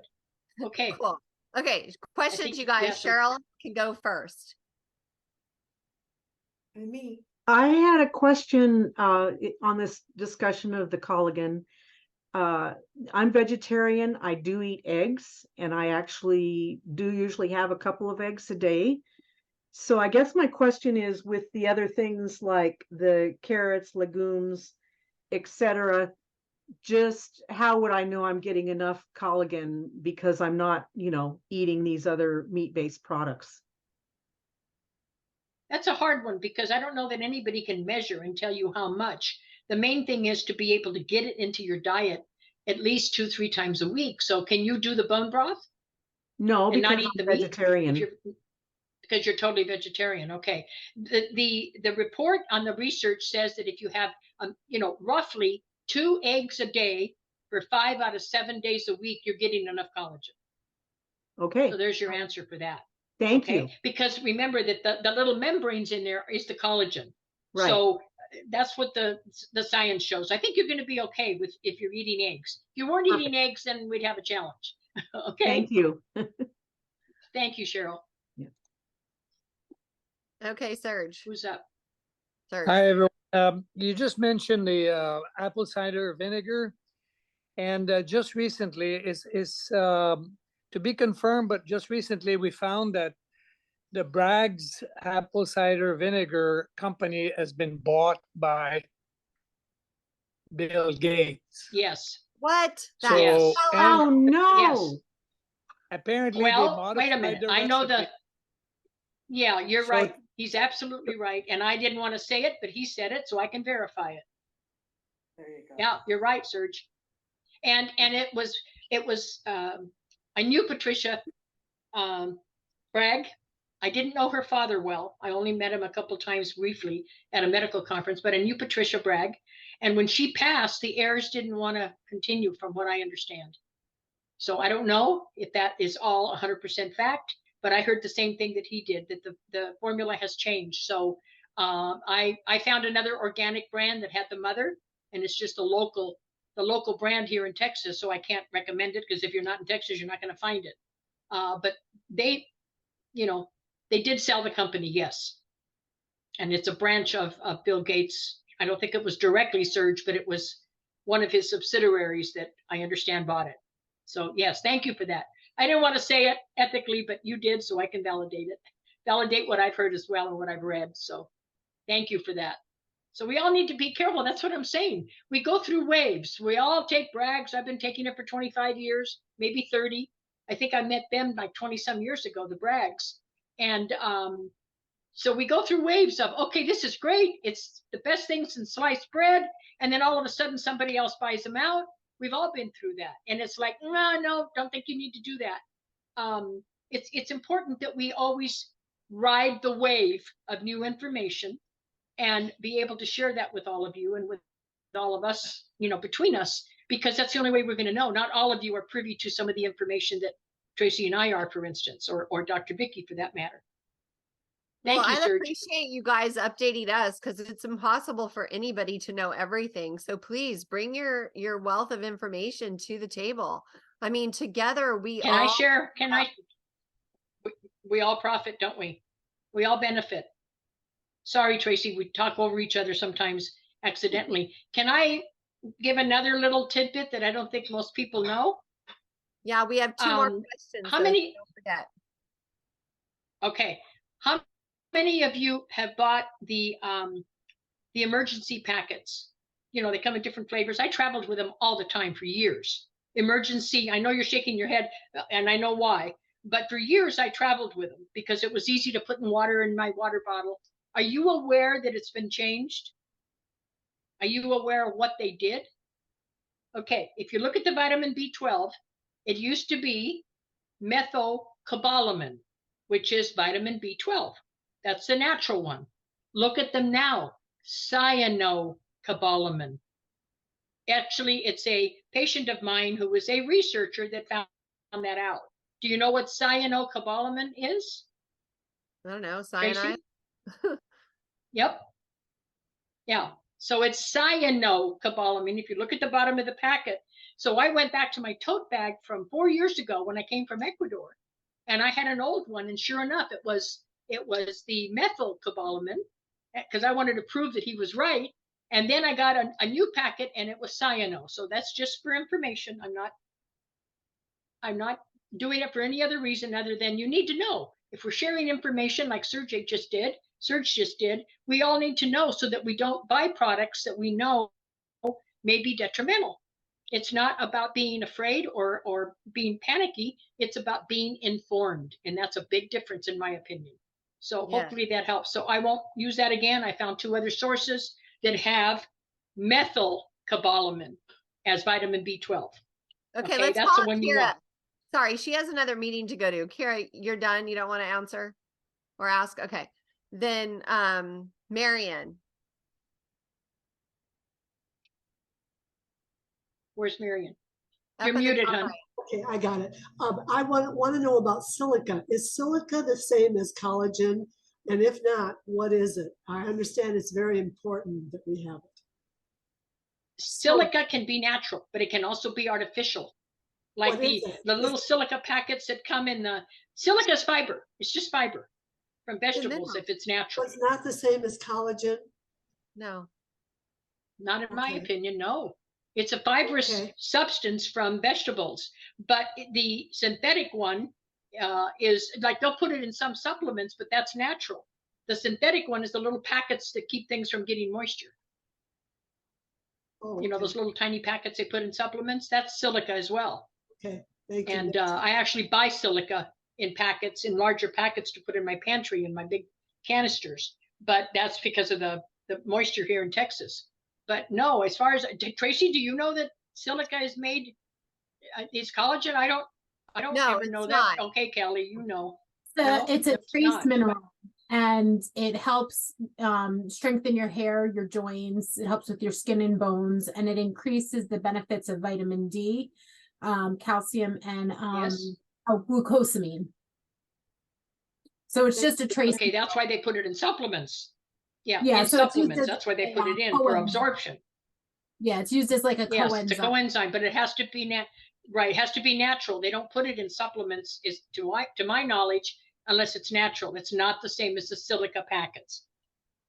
Okay. Cool. Okay. Questions, you guys. Cheryl can go first. Me. I had a question on this discussion of the collagen. I'm vegetarian. I do eat eggs, and I actually do usually have a couple of eggs a day. So I guess my question is, with the other things like the carrots, legumes, etc., just how would I know I'm getting enough collagen, because I'm not, eating these other meat-based products? That's a hard one, because I don't know that anybody can measure and tell you how much. The main thing is to be able to get it into your diet at least 2-3 times a week. So can you do the bone broth? No, and because not eat I'm the vegetarian. Meat? Because you're totally vegetarian. Okay. The report on the research says that if you have, roughly 2 eggs a day for 5 out of 7 days a week, you're getting enough collagen. Okay. So there's your answer for that. Thank you. Because remember that the little membranes in there is the collagen. Right. So that's what the science shows. I think you're going to be okay if you're eating eggs. If you weren't eating eggs, then we'd have a challenge. Okay. Thank you. Thank you, Cheryl. Yeah. Okay, Serge. Who's up? Serge. Hi, everyone. You just mentioned the apple cider vinegar, and just recently is to be confirmed, but just recently we found that the Bragg's apple cider vinegar company has been bought Bill Gates. Yes. What? Yes. Oh no. Yes. Apparently, well, wait a minute. I know yeah, you're right. He's absolutely right. And I didn't want to say it, but he said it, so I can verify it. There you go. Yeah, you're right, Serge. And it was I knew Patricia Bragg. I didn't know her father well. I only met him a couple times briefly at a medical conference, but I knew Patricia Bragg. And when she passed, the heirs didn't want to continue, from what I understand. So I don't know if that is all 100% fact, but I heard the same thing that he did, that the formula has changed. So I found another organic brand that had the mother, and it's just the local brand here in Texas. So I can't recommend it, because if you're not in Texas, you're not going to find it. But they did sell the company, yes. And it's a branch of Bill Gates. I don't think it was directly Serge, but it was one of his subsidiaries that I understand bought it. So yes, thank you for that. I didn't want to say it ethically, but you did, so I can validate it. validate what I've heard as well and what I've read. So thank you for that. So we all need to be careful. That's what I'm saying. We go through waves. We all take brags. I've been taking it for 25 years, maybe 30. I think I met them like 20 some years ago, the brags. And so we go through waves of, okay, this is great. It's the best thing since sliced bread. And then all of a sudden somebody else buys them out. We've all been through that. And it's like, no, don't think you need to do that. It's important that we always ride the wave of new information and be able to share that with all of you and with all of us, between us, because that's the only way we're going to know. Not all of you are privy to some of the information that Tracy and I are, for instance, or Dr. Vicky for that matter. Thank you, I Serge. appreciate you guys updating us, because it's impossible for anybody to know everything. So please bring your wealth of information to the table. I mean, together we Can I share? We all profit, don't we? We all benefit. Sorry, Tracy, we talk over each other sometimes accidentally. Can I give another little tidbit that I don't think most people know? Yeah, we have two more questions. How many? Don't forget. Okay. How many of you have bought the emergency packets? They come in different flavors. I traveled with them all the time for years. Emergency, I know you're shaking your head, and I know why, but for years I traveled with them because it was easy to put in water in my water bottle. Are you aware that it's been changed? Are you aware of what they did? Okay, if you look at the vitamin B12, it used to be methylcobalamin, which is vitamin B12. That's the natural one. Look at them now, cyanocobalamin. Actually, it's a patient of mine who was a researcher that found that out. Do you know what cyanocobalamin is? I don't know, cyanide? Yep. Yeah. So it's cyanocobalamin if you look at the bottom of the packet. So I went back to my tote bag from 4 years ago when I came from Ecuador, and I had an old one, and sure enough, it was the methylcobalamin, because I wanted to prove that he was right. And then I got a new packet, and it was cyano. So that's just for information. I'm not doing it for any other reason other than you need to know. If we're sharing information like Serge just did, we all need to know so that we don't buy products that we know may be detrimental. It's not about being afraid or being panicky. It's about being informed. And that's a big difference in my opinion. So hopefully that helps. So I won't use that again. I found 2 other sources that have methylcobalamin as vitamin B12. Okay, let's that's call the one you Kira. want. Sorry, she has another meeting to go to. Kira, you're done. You don't want to answer or ask? Okay. Then Marion. Where's Marion? You're muted, hon. Okay, I got it. I want to know about silica. Is silica the same as collagen? And if not, what is it? I understand it's very important that we have it. Silica can be natural, but it can also be artificial. Like the little silica packets that come in the silica is fiber. It's just fiber from vegetables if it's natural. So it's not the same as collagen? No. Not in my opinion, no. It's a fibrous substance from vegetables, but the synthetic one is like they'll put it in some supplements, but that's natural. The synthetic one is the little packets that keep things from getting moisture. You know, those little tiny packets they put in supplements, that's silica as well. Okay, thank you. And I actually buy silica in packets, in larger packets to put in my pantry in my big canisters. But that's because of the moisture here in Texas. But no, as far as Tracy, do you know that silica is made? Is collagen? I don't ever know that. Okay, Kelly, you know. It's a trace mineral, and it helps strengthen your hair, your joints. It helps with your skin and bones, and it increases the benefits of vitamin D, calcium, and glucosamine. So it's just a trace. Okay, that's why they put it in supplements. Yeah, in supplements. That's why they put it in for absorption. Yeah, it's used as like a coenzyme. It's a coenzyme, but it has to be It has to be natural. They don't put it in supplements, to my knowledge, unless it's natural. It's not the same as the silica packets.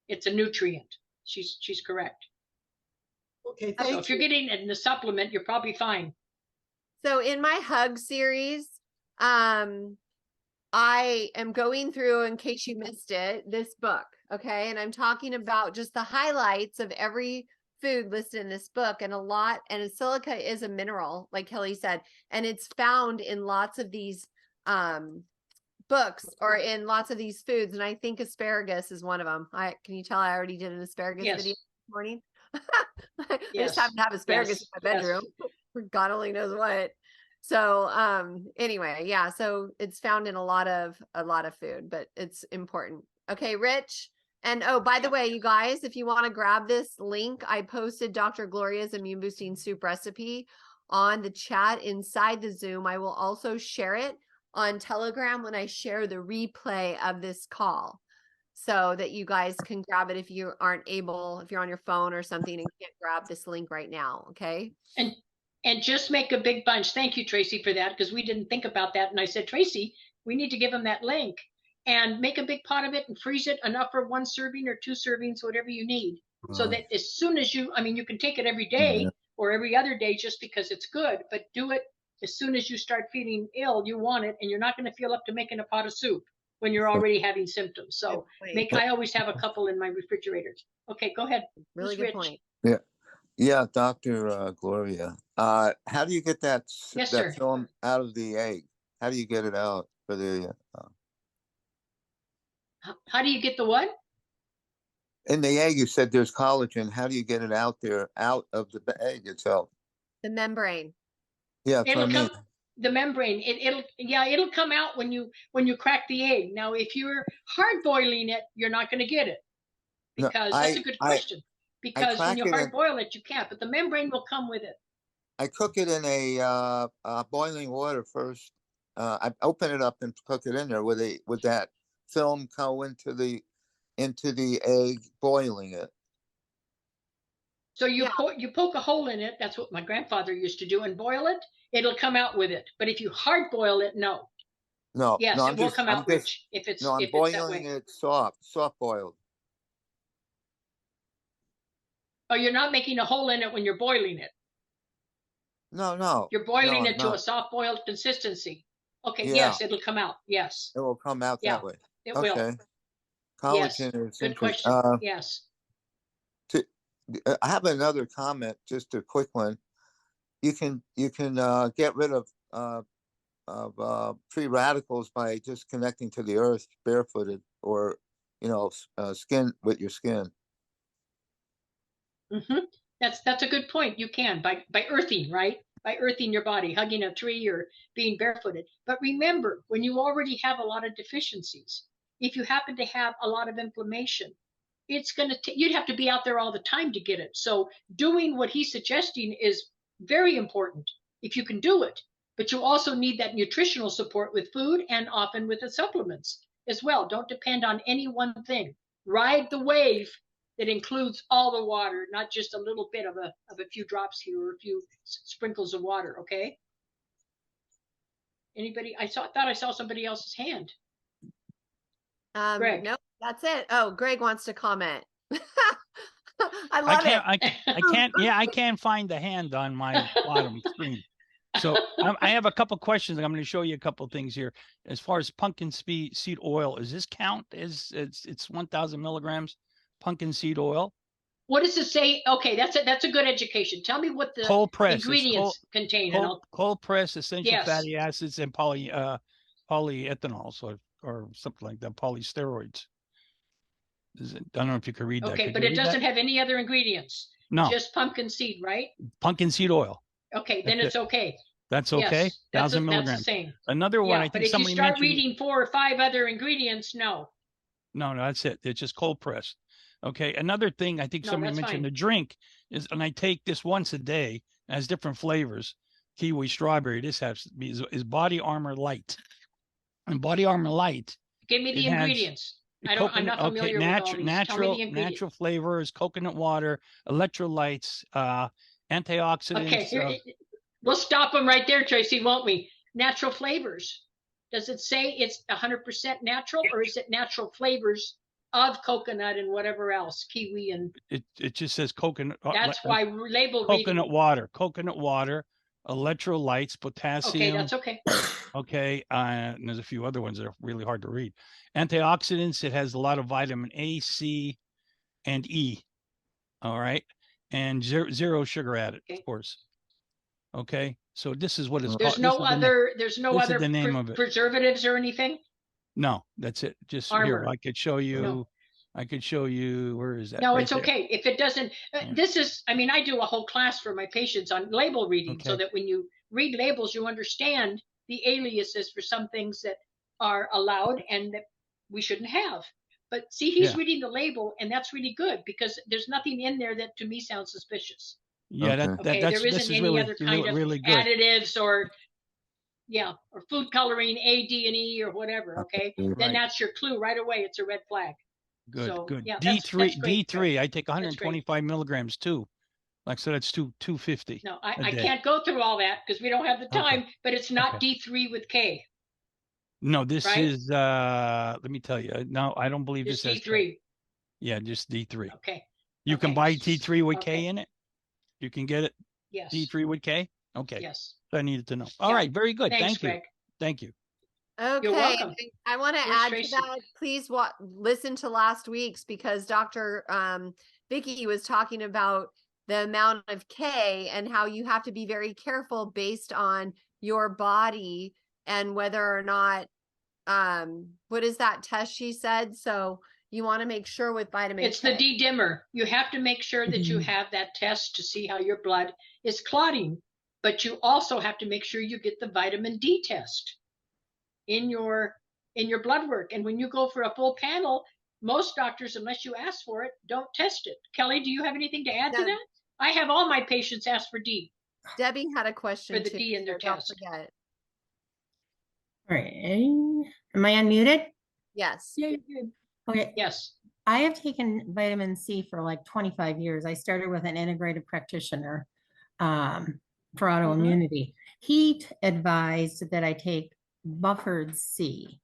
It's a nutrient. She's correct. Okay, so if you're getting it in the supplement, you're probably fine. So in my hug series, I am going through, in case you missed it, this book, okay? And I'm talking about just the highlights of every food listed in this book, and silica is a mineral, like Kelly said, and it's found in lots of these books or in lots of these foods, and I think asparagus is one of them. Can you tell I already did an asparagus video this morning? I just happen to have asparagus in my bedroom. God only knows what. So anyway, yeah, so it's found in a lot of food, but it's important. Okay, Rich. And oh, by the way, you guys, if you want to grab this link, I posted Dr. Gloria's immune boosting soup recipe on the chat inside the Zoom. I will also share it on Telegram when I share the replay of this call, so that you guys can grab it if you aren't able, if you're on your phone or something and can't grab this link right now. Okay. And just make a big bunch. Thank you, Tracy, for that, because we didn't think about that. And I said, Tracy, we need to give them that link, and make a big pot of it and freeze it enough for 1 serving or 2 servings, whatever you need. So that as soon as you can take it every day or every other day just because it's good, but do it as soon as you start feeling ill. You want it, and you're not going to feel up to making a pot of soup when you're already having symptoms. So I always have a couple in my refrigerators. Okay, go ahead. Really good point. Yeah, Dr. Gloria. How do you get that film out of the egg? How do you get it out for the? How do you get the what? In the egg, you said there's collagen. How do you get it out there, out of the egg itself? The membrane. Yeah, the membrane. It'll come out when you crack the egg. Now, if you're hard boiling it, you're not going to get it, because that's a good question. Because when you hard boil it, you can't. But the membrane will come with it. I cook it in a boiling water first. I open it up and cook it in there with that film go into the egg, boiling it. So you poke a hole in it. That's what my grandfather used to do, and boil it. It'll come out with it. But if you hard boil it, no. Yes, it will come out rich if it's I'm boiling it soft boiled. Oh, you're not making a hole in it when you're boiling it. No. You're boiling it to a soft boiled consistency. Okay, yes, it'll come out. Yes. It will come out that way. It will. Collagen is good question. Yes. I have another comment, just a quick one. You can get rid of free radicals by just connecting to the earth barefooted, or skin with your skin. That's a good point. You can by earthing, right? By earthing your body, hugging a tree or being barefooted. But remember, when you already have a lot of deficiencies, if you happen to have a lot of inflammation, it's going to you'd have to be out there all the time to get it. So doing what he's suggesting is very important if you can do it. But you also need that nutritional support with food, and often with the supplements as well. Don't depend on any one thing. Ride the wave that includes all the water, not just a little bit of a few drops here or a few sprinkles of water. Okay. Anybody? Thought I saw somebody else's hand. Greg. No, that's it. Oh, Greg wants to comment. I love it. I can't find the hand on my bottom screen. So I have a couple questions. I'm going to show you a couple things here. As far as pumpkin seed oil, is this count? It's 1,000 milligrams pumpkin seed oil? What does it say? Okay, that's a good education. Tell me what the cold press ingredients contain. Cold press essential fatty acids and polyethanols or something like that, polysteroids. I don't know if you can read that. Okay, but it doesn't have any other ingredients. No. Just pumpkin seed, right? Pumpkin seed oil. Okay, then it's okay. That's okay. Yes, 1,000 milligrams. That's the same. Another one, I think somebody mentioned. But if you start reading 4 or 5 other ingredients, no. No, that's it. It's just cold press. Okay. Another thing, I think somebody mentioned the drink is, and I take this once a day. It has different flavors. Kiwi, strawberry. This is Body Armor Light. And Body Armor Light. Give me the ingredients. I'm not familiar with all these. Tell me the ingredients. Natural flavors, coconut water, electrolytes, antioxidants. Okay, we'll stop them right there, Tracy, won't we? Natural flavors. Does it say it's 100% natural, or is it natural flavors of coconut and whatever else, kiwi and? It just says coconut. That's why label coconut water, electrolytes, potassium. Okay, that's okay. Okay, and there's a few other ones that are really hard to read. Antioxidants, it has a lot of vitamin A, C, and E. All right, and zero sugar added, of course. Okay, so this is what it's There's called. there's no other the name of it. Preservatives or anything? No, that's it. Just Armor. here, I could show you. No. I could show you, where is that? No, Right it's there. okay. If it doesn't, this is, I mean, I do a whole class for my patients on label reading so Okay. that when you read labels, you understand the aliases for some things that are allowed and that we shouldn't have. But see, he's Yeah. reading the label, and that's really good because there's nothing in there that to me sounds suspicious. Yeah, Okay, there this isn't is any really, other kind of really good. additives or food coloring A, D, and E or whatever. Okay, then Right. that's your clue right away. It's a red flag. Good, So, good. yeah, that's great, D3, I take That's 125 milligrams too. Like, so that's 250. No, a I day. can't go through all that because we don't have the Okay. time, but it's not Okay. D3 with K. No, this Right? is, let me tell you. No, I don't believe It's this has. D3. Yeah, just D3. Okay. You can Okay. buy D3 with Okay. K in it. You can get it. Yes. D3 with K. Okay. Yes. I needed to know. All Yeah. right. Very good. Thanks, Thank you. Greg. Thank you. Okay, welcome. I want to Here's add Tracy. to that. Please listen to last week's because Dr. Vicky was talking about the amount of K and how you have to be very careful based on your body and whether or not, what is that test she said? So you want to make sure with vitamin It's K. the D dimmer. You have to make sure that you have that test to see how your blood is clotting, but you also have to make sure you get the vitamin D test in your blood work. And when you go for a full panel, most doctors, unless you ask for it, don't test it. Kelly, do you have anything to add to that? I have all my patients ask for D. Debbie had a question for the too, D in their so don't test. forget. All right. Am I unmuted? Yes. Yeah, you're good. Okay. Yes. I have taken vitamin C for like 25 years. I started with an integrative practitioner for autoimmunity. He advised that I take buffered C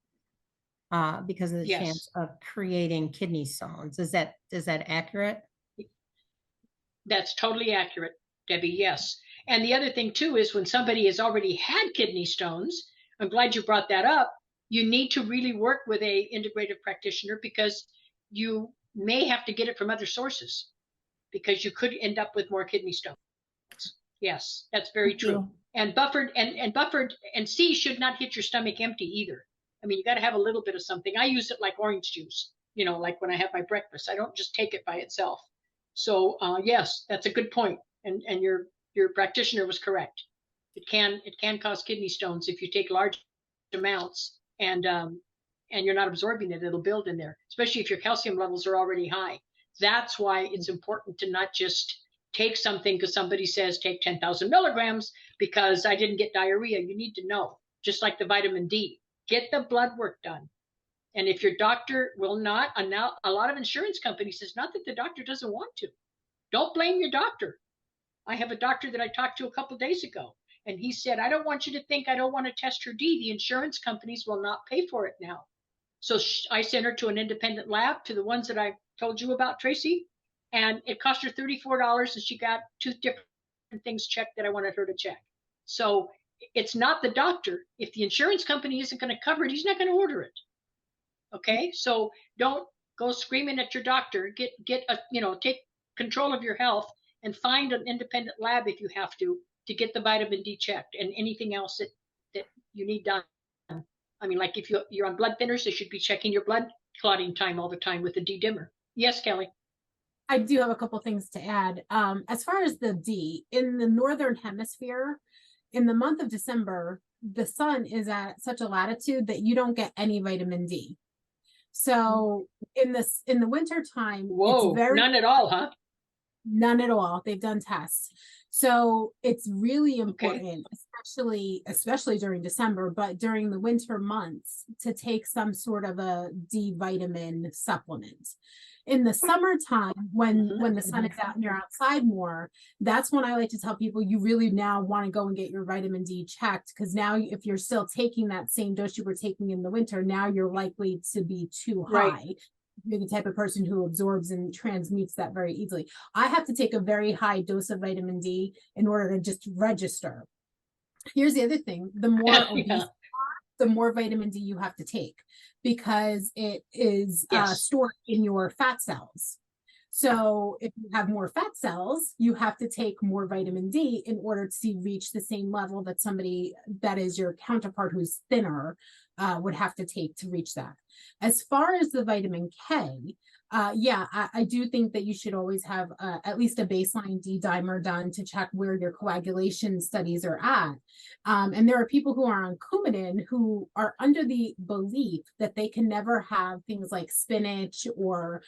because of the chance of creating kidney stones. Is that accurate? That's totally accurate, Debbie. Yes. And the other thing too is when somebody has already had kidney stones, I'm glad you brought that up. You need to really work with a integrative practitioner because you may have to get it from other sources because you could end up with more kidney stones. Yes, that's very true. And buffered and C should not hit your stomach empty either. I mean, you got to have a little bit of something. I use it like orange juice, you know, like when I have my breakfast. I don't just take it by itself. So yes, that's a good point. And your practitioner was correct. It can cause kidney stones if you take large amounts and you're not absorbing it. It'll build in there, especially if your calcium levels are already high. That's why it's important to not just take something because somebody says take 10,000 milligrams because I didn't get diarrhea. You need to know, just like the vitamin D, get the blood work done. And if your doctor will not, and now a lot of insurance companies says not that the doctor doesn't want to. Don't blame your doctor. I have a doctor that I talked to a couple of days ago, and he said, I don't want you to think I don't want to test your D. The insurance companies will not pay for it now. So I sent her to an independent lab, to the ones that I told you about, Tracy, and it cost her $34, and she got 2 different things checked that I wanted her to check. So it's not the doctor. If the insurance company isn't going to cover it, he's not going to order it. Okay, so don't go screaming at your doctor. Take control of your health and find an independent lab if you have to get the vitamin D checked and anything else that you need done. I mean, like if you're on blood thinners, they should be checking your blood clotting time all the time with a D dimmer. Yes, Kelly. I do have a couple things to add. As far as the D, in the Northern Hemisphere, in the month of December, the sun is at such a latitude that you don't get any vitamin D. So in the winter time, whoa, none at all, huh? None at all. They've done tests. So it's really important, especially during December, but during the winter months, to take some sort of a D vitamin supplement. In the summertime, when the sun is out and you're outside more, that's when I like to tell people you really now want to go and get your vitamin D checked, because now if you're still taking that same dose you were taking in the winter, now you're likely to be too high. Right. You're the type of person who absorbs and transmutes that very easily. I have to take a very high dose of vitamin D in order to just register. Here's the other thing: the more obese, Yeah. the more vitamin D you have to take, because it is Yes. stored in your fat cells. So if you have more fat cells, you have to take more vitamin D in order to reach the same level that somebody that is your counterpart who's thinner would have to take to reach that. As far as the vitamin K, yeah, I do think that you should always have at least a baseline D dimer done to check where your coagulation studies are at. And there are people who are on Coumadin who are under the belief that they can never have things like spinach or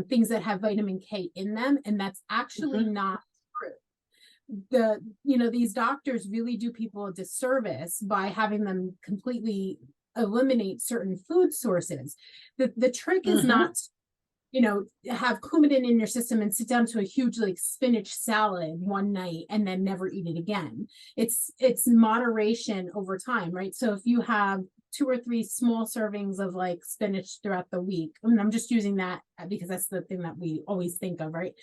things that have vitamin K in them, and that's actually not true. These doctors really do people a disservice by having them completely eliminate certain food sources. The trick is not, have Coumadin in your system and sit down to a huge like spinach salad one night and then never eat it again. It's moderation over time, right? So if you have 2 or 3 small servings of like spinach throughout the week, I mean, I'm just using that because that's the thing that we always think of, right?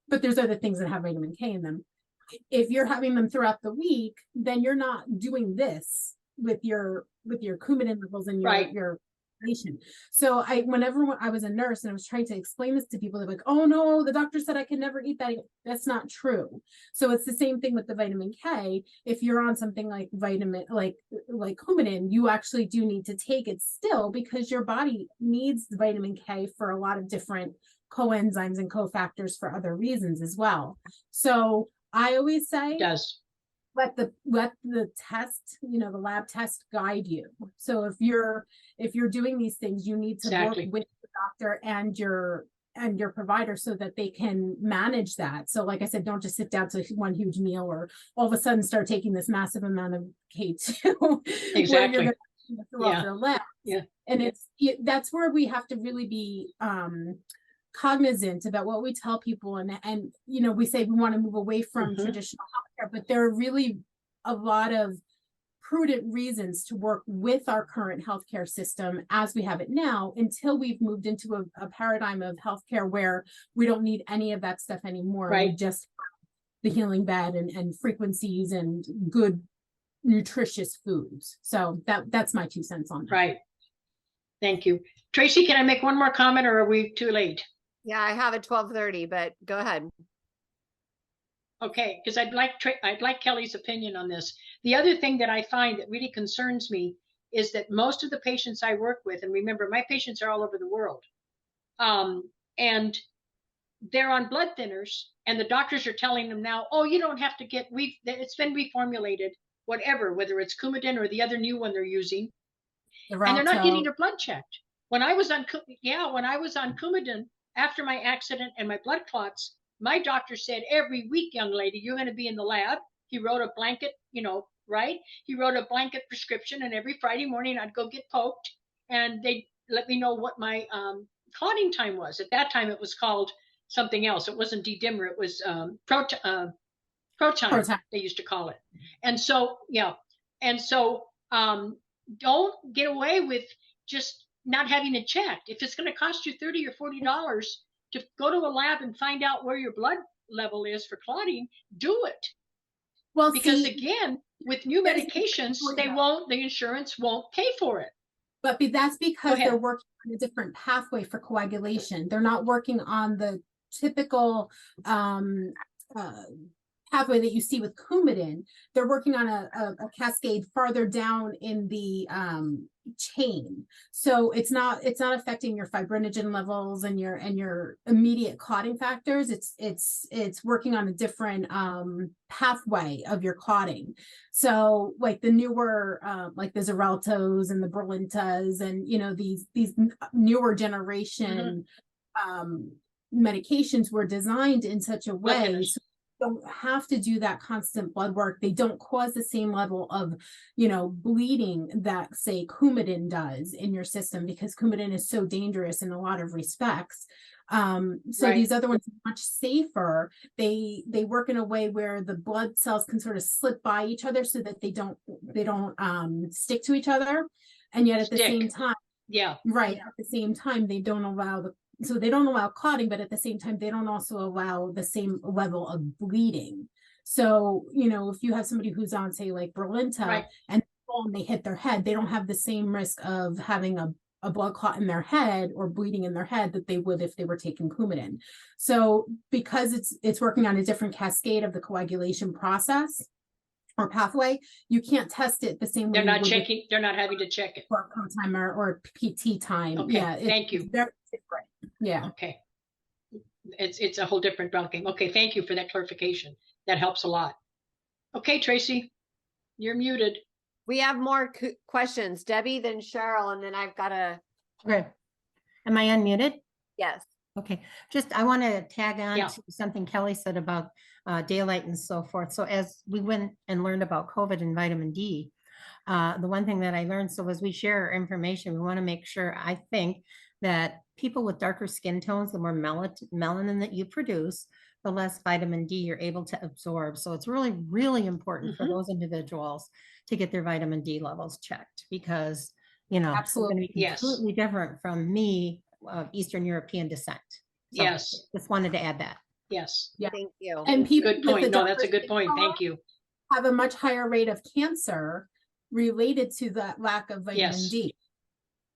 But there's other things that have vitamin K in them. If you're having them throughout the week, then you're not doing this with your Coumadin levels and your patient. So whenever I was a nurse and I was trying to explain this to people, they're like, "Oh no, the doctor said I could never eat that." That's not true. So it's the same thing with the vitamin K. If you're on something like like Coumadin, you actually do need to take it still, because your body needs the vitamin K for a lot of different coenzymes and cofactors for other reasons as well. So I always say, let the test, the lab test guide you. So if you're doing these things, you need to work with the doctor and your provider so that they can manage that. So like I said, don't just sit down to one huge meal or all of a sudden start taking this massive amount of K2. Exactly. Where you're going to throw off your labs. Yeah. And that's where we have to really be cognizant about what we tell people, and we say we want to move away from traditional healthcare, but there are really a lot of prudent reasons to work with our current healthcare system as we have it now, until we've moved into a paradigm of healthcare where we don't need any of that stuff anymore. Right. We just the healing bed and frequencies and good nutritious foods. So that's my 2 cents on that. Right. Thank you. Tracy, can I make one more comment, or are we too late? Yeah, I have at 12:30, but go ahead. Okay, because I'd like Kelly's opinion on this. The other thing that I find that really concerns me is that most of the patients I work with, and remember, my patients are all over the world, and they're on blood thinners, and the doctors are telling them now, "Oh, you don't have to get it's been reformulated, whether it's Coumadin or the other new one they're using," and they're not getting their blood checked. When I was on Coumadin, after my accident and my blood clots, my doctor said, "Every week, young lady, you're going to be in the lab." He wrote a blanket, right? He wrote a blanket prescription, and every Friday morning I'd go get poked, and they let me know what my clotting time was. At that time, it was called something else. It wasn't D-dimer. It was proton, they used to call it. And so, don't get away with just not having it checked. If it's going to cost you $30 or $40 to go to a lab and find out where your blood level is for clotting, do it. Well, because again, with new medications, the insurance won't pay for it. But that's because they're working on a different pathway for coagulation. They're not working on the typical pathway that you see with Coumadin. They're working on a cascade farther down in the chain. So it's not affecting your fibrinogen levels and your immediate clotting factors. It's working on a different pathway of your clotting. So like the newer like the Xareltos and the Brilintas and these newer generation medications were designed in such a way so don't have to do that constant blood work. They don't cause the same level of, bleeding that say Coumadin does in your system, because Coumadin is so dangerous in a lot of respects. These other ones are much safer. They work in a way where the blood cells can sort of slip by each other so that they don't stick to each other. And yet at the same time, at the same time, they don't allow so they don't allow clotting, but at the same time, they don't also allow the same level of bleeding. So, you know, if you have somebody who's on, say, like Brilinta, and they hit their head, they don't have the same risk of having a blood clot in their head or bleeding in their head that they would if they were taking Coumadin. So because it's working on a different cascade of the coagulation process or pathway, you can't test it the same way. They're not checking, they're not having to check it. For time or PT time. Okay, yeah, thank you. It's very different. Yeah. Okay. It's a whole different ballgame. Okay, thank you for that clarification. That helps a lot. Okay, Tracy, you're muted. We have more questions. Debbie, then Cheryl, and then I've got a. Okay. Am I unmuted? Yes. Okay. Just, I want to tag on to something Kelly said about daylight and so forth. So as we went and learned about COVID and vitamin D, the one thing that I learned, so as we share our information, we want to make sure, I think, that people with darker skin tones, the more melanin that you produce, the less vitamin D you're able to absorb. So it's really, really important for those individuals to get their vitamin D levels checked, because, you know, it's going to be completely different from me of Eastern European descent. So just wanted to add that. Yes. Yeah. Thank you. And people good point. No, that's a good point. Thank you. Have a much higher rate of cancer related to that lack of vitamin D.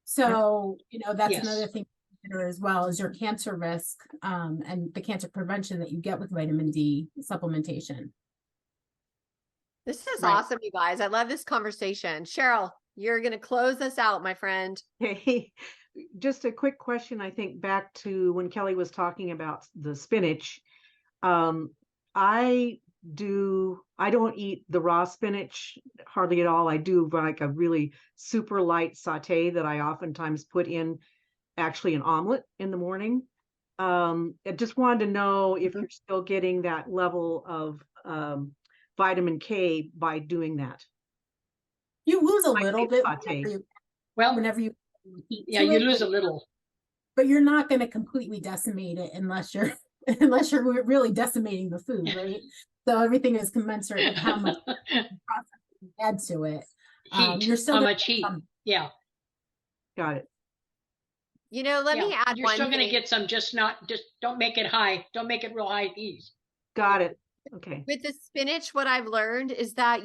So, you know, that's another thing to consider as well, is your cancer risk and the cancer prevention that you get with vitamin D supplementation. This is awesome, you guys. I love this conversation. Cheryl, you're going to close us out, my friend. Hey, just a quick question. I think back to when Kelly was talking about the spinach. I don't eat the raw spinach hardly at all. I do like a really super light saute that I oftentimes put in actually an omelet in the morning. I just wanted to know if you're still getting that level of vitamin K by doing that. You lose a little bit whenever you eat. Yeah, you lose a little. But you're not going to completely decimate it unless you're really decimating the food, right? So everything is commensurate with how much processing you add to it. You're still how much heat? Yeah. Got it. You know, let me add You're still going to get some, just don't make it high. Don't make it real high heat. Got it. Okay. With the spinach, what I've learned is that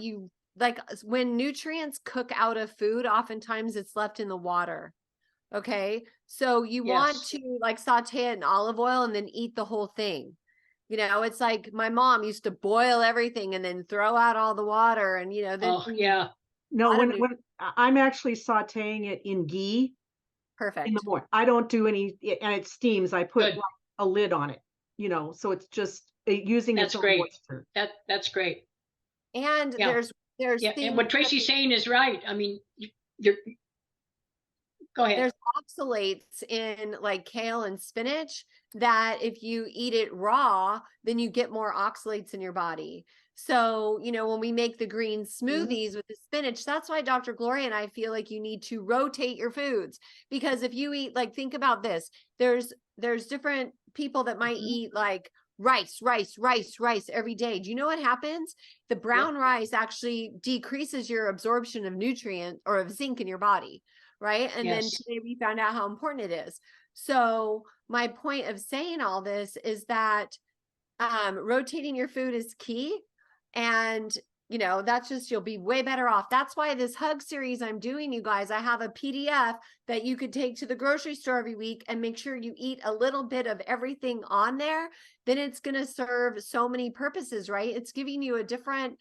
when nutrients cook out of food, oftentimes it's left in the water. Okay. So you want to saute it in olive oil and then eat the whole thing. You know, it's like my mom used to boil everything and then throw out all the water, and you know, then No, when I'm actually sauteing it in ghee. Perfect. In the morning. I don't do any, and it steams. I put a lid on it, you know, so it's just using its own moisture. That's great. And there's things, and what Tracy's saying is right. I mean, you're go ahead. There's oxalates in like kale and spinach that if you eat it raw, then you get more oxalates in your body. So, you know, when we make the green smoothies with the spinach, that's why Dr. Gloria and I feel like you need to rotate your foods, because if you eat, like, think about this, there's different people that might eat like rice every day. Do you know what happens? The brown rice actually decreases your absorption of nutrient or of zinc in your body. Right. And then today we found out how important it is. So my point of saying all this is that rotating your food is key. And, you know, that's just, you'll be way better off. That's why this hug series I'm doing, you guys, I have a PDF that you could take to the grocery store every week and make sure you eat a little bit of everything on there. Then it's going to serve so many purposes, right? It's giving you a different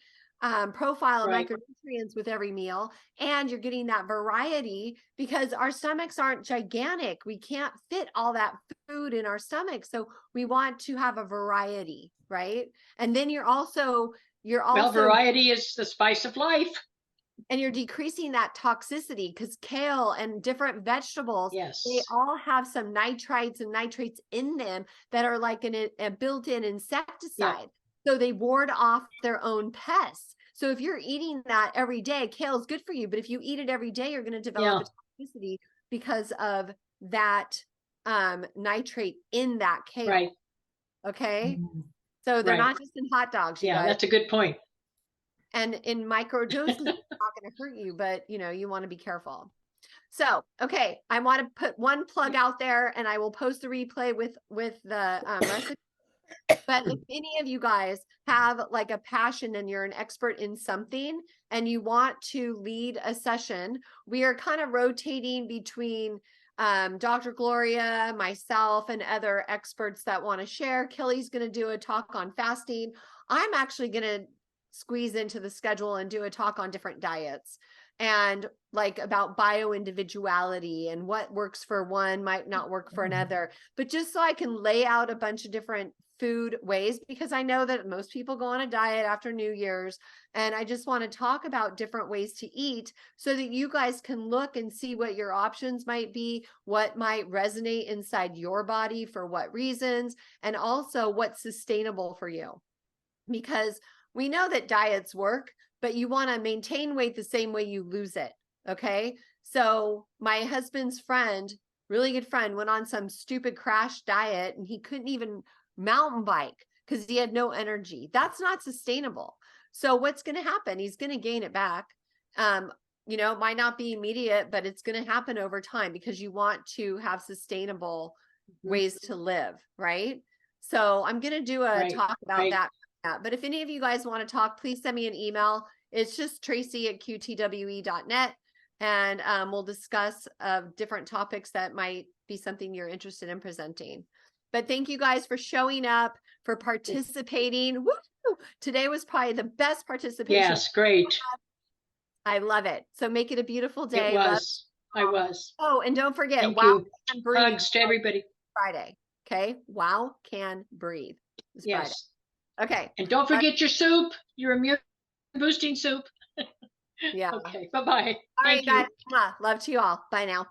profile of micronutrients with every meal, and you're getting that variety, because our stomachs aren't gigantic. We can't fit all that food in our stomach. So we want to have a variety, right? And then you're also variety is the spice of life. And you're decreasing that toxicity, because kale and different vegetables, they all have some nitrites and nitrates in them that are like a built-in insecticide. So they ward off their own pests. So if you're eating that every day, kale is good for you. But if you eat it every day, you're going to develop a toxicity because of that nitrate in that kale. Right. Okay. So they're not just in hot dogs. You guys. That's a good point. And in micro doses, it's not going to hurt you, but you know, you want to be careful. So, okay, I want to put one plug out there, and I will post the replay with the recipe. But if any of you guys have like a passion and you're an expert in something and you want to lead a session, we are kind of rotating between Dr. Gloria, myself, and other experts that want to share. Kelly's going to do a talk on fasting. I'm actually going to squeeze into the schedule and do a talk on different diets and like about bio-individuality and what works for one might not work for another. But just so I can lay out a bunch of different food ways, because I know that most people go on a diet after New Year's, and I just want to talk about different ways to eat so that you guys can look and see what your options might be, what might resonate inside your body for what reasons, and also what's sustainable for you. Because we know that diets work, but you want to maintain weight the same way you lose it. Okay. So my husband's friend, really good friend, went on some stupid crash diet and he couldn't even mountain bike because he had no energy. That's not sustainable. So what's going to happen? He's going to gain it back. You know, it might not be immediate, but it's going to happen over time because you want to have sustainable ways to live. Right. So I'm going to do a talk about that. But if any of you guys want to talk, please send me an email. It's just tracy@qtwe.net. And we'll discuss different topics that might be something you're interested in presenting. But thank you guys for showing up, for participating. Woo! Today was probably the best participation. Yes, great. I love it. So make it a beautiful day. It was. I was. Oh, and don't forget, Thank WoW you. Can Breathe. Hugs to everybody. Friday. Okay. WoW Can Breathe. This Yes. Friday. Okay. And don't forget your soup, your immune boosting soup. Yeah. Okay. Bye-bye. All right, guys. Love to you all. Bye now.